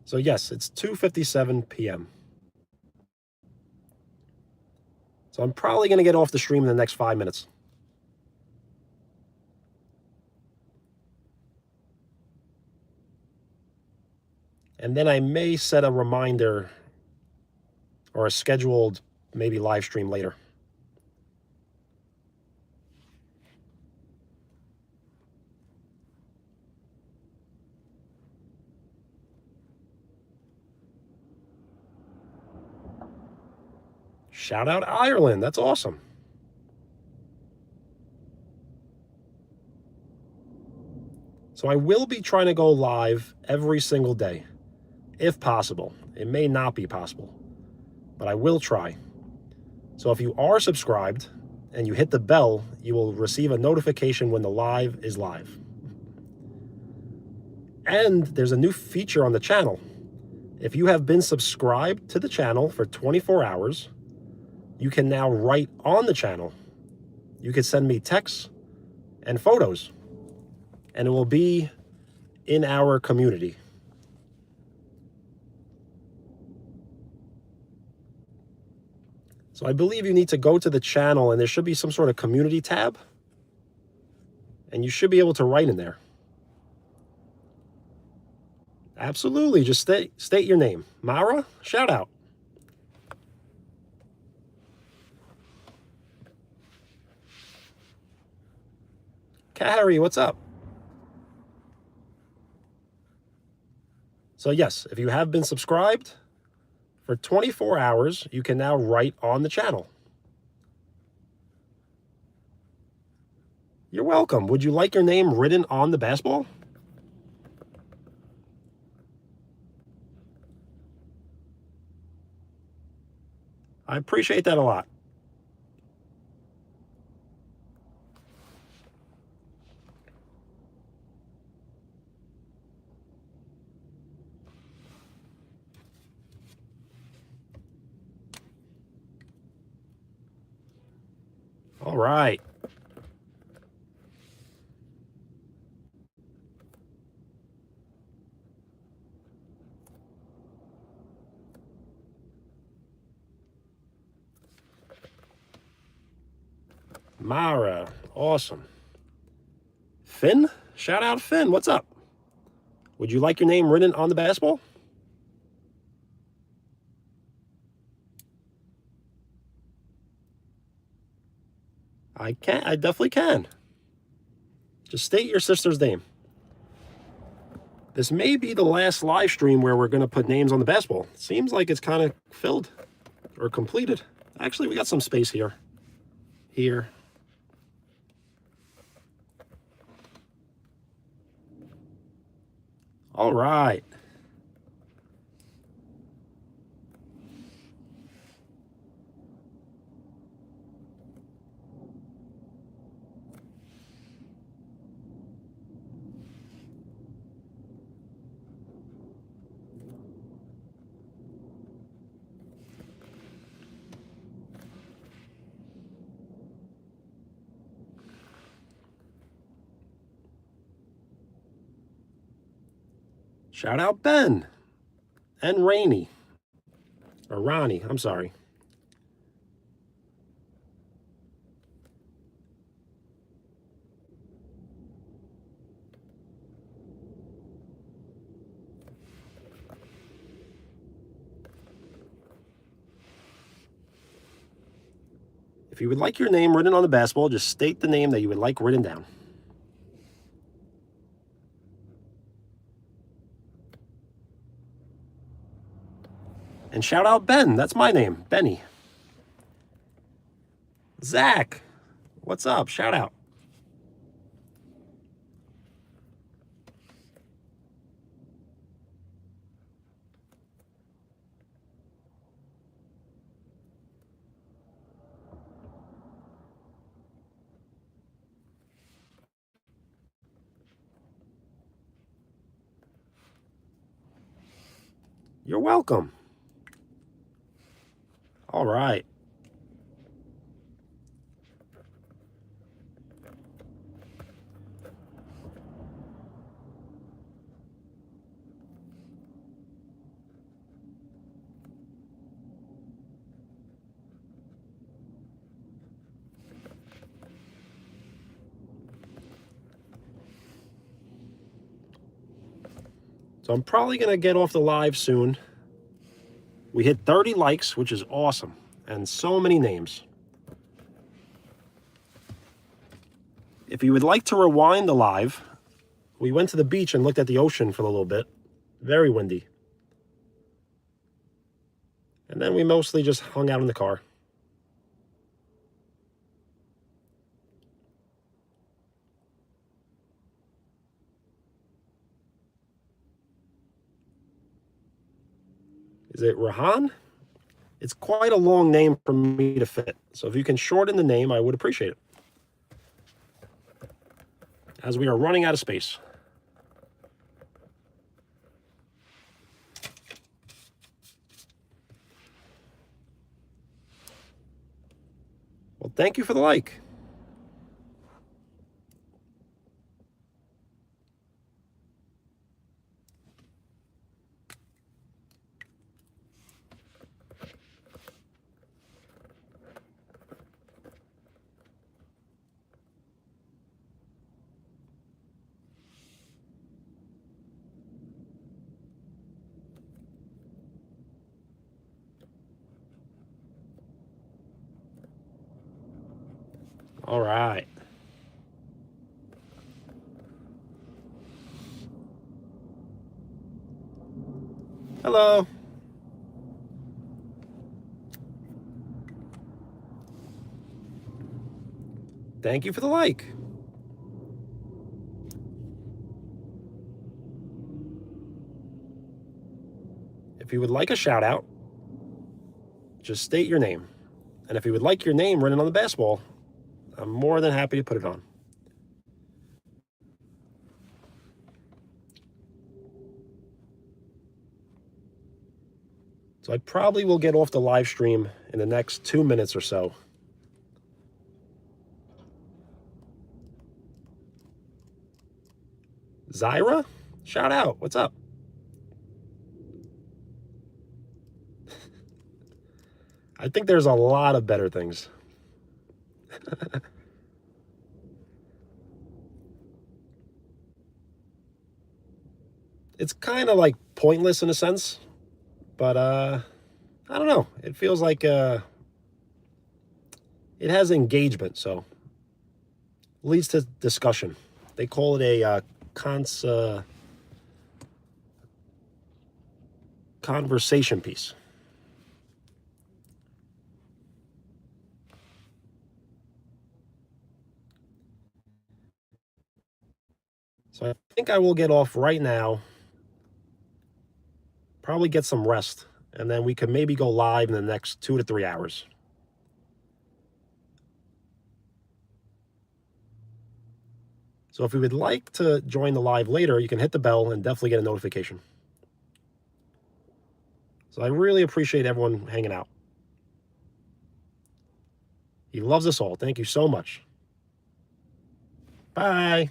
So yes, it's 2:57 p.m. So I'm probably going to get off the stream in the next 5 minutes. And then I may set a reminder or a scheduled maybe live stream later. Shout out Ireland. That's awesome. So I will be trying to go live every single day, if possible. It may not be possible, but I will try. So if you are subscribed and you hit the bell, you will receive a notification when the live is live. And there's a new feature on the channel. If you have been subscribed to the channel for 24 hours, you can now write on the channel. You can send me texts and photos, and it will be in our community. So I believe you need to go to the channel and there should be some sort of community tab, and you should be able to write in there. Absolutely, just state your name. Mara, shout out. Carrie, what's up? So yes, if you have been subscribed for 24 hours, you can now write on the channel. You're welcome. Would you like your name written on the basketball? I appreciate that a lot. All right. Mara, awesome. Finn, shout out Finn, what's up? Would you like your name written on the basketball? I definitely can. Just state your sister's name. This may be the last live stream where we're going to put names on the basketball. Seems like it's kind of filled or completed. Actually, we got some space here. Here. All right. Shout out Ben and Rainey. Or Ronnie, I'm sorry. If you would like your name written on the basketball, just state the name that you would like written down. And shout out Ben. That's my name, Benny. Zach, what's up? Shout out. You're welcome. All right. So I'm probably going to get off the live soon. We hit 30 likes, which is awesome, and so many names. If you would like to rewind the live, we went to the beach and looked at the ocean for a little bit. Very windy. And then we mostly just hung out in the car. Is it Rahan? It's quite a long name for me to fit. So if you can shorten the name, I would appreciate it. As we are running out of space. Well, thank you for the like. All right. Hello. Thank you for the like. If you would like a shout out, just state your name. And if you would like your name written on the basketball, I'm more than happy to put it on. So I probably will get off the live stream in the next 2 minutes or so. Zyra, shout out. What's up? I think there's a lot of better things. It's kind of like pointless in a sense, but I don't know. It feels like it has engagement, so leads to discussion. They call it a conversation piece. So I think I will get off right now, probably get some rest, and then we could maybe go live in the next 2 to 3 hours. So if you would like to join the live later, you can hit the bell and definitely get a notification. So I really appreciate everyone hanging out. He loves us all. Thank you so much. Bye.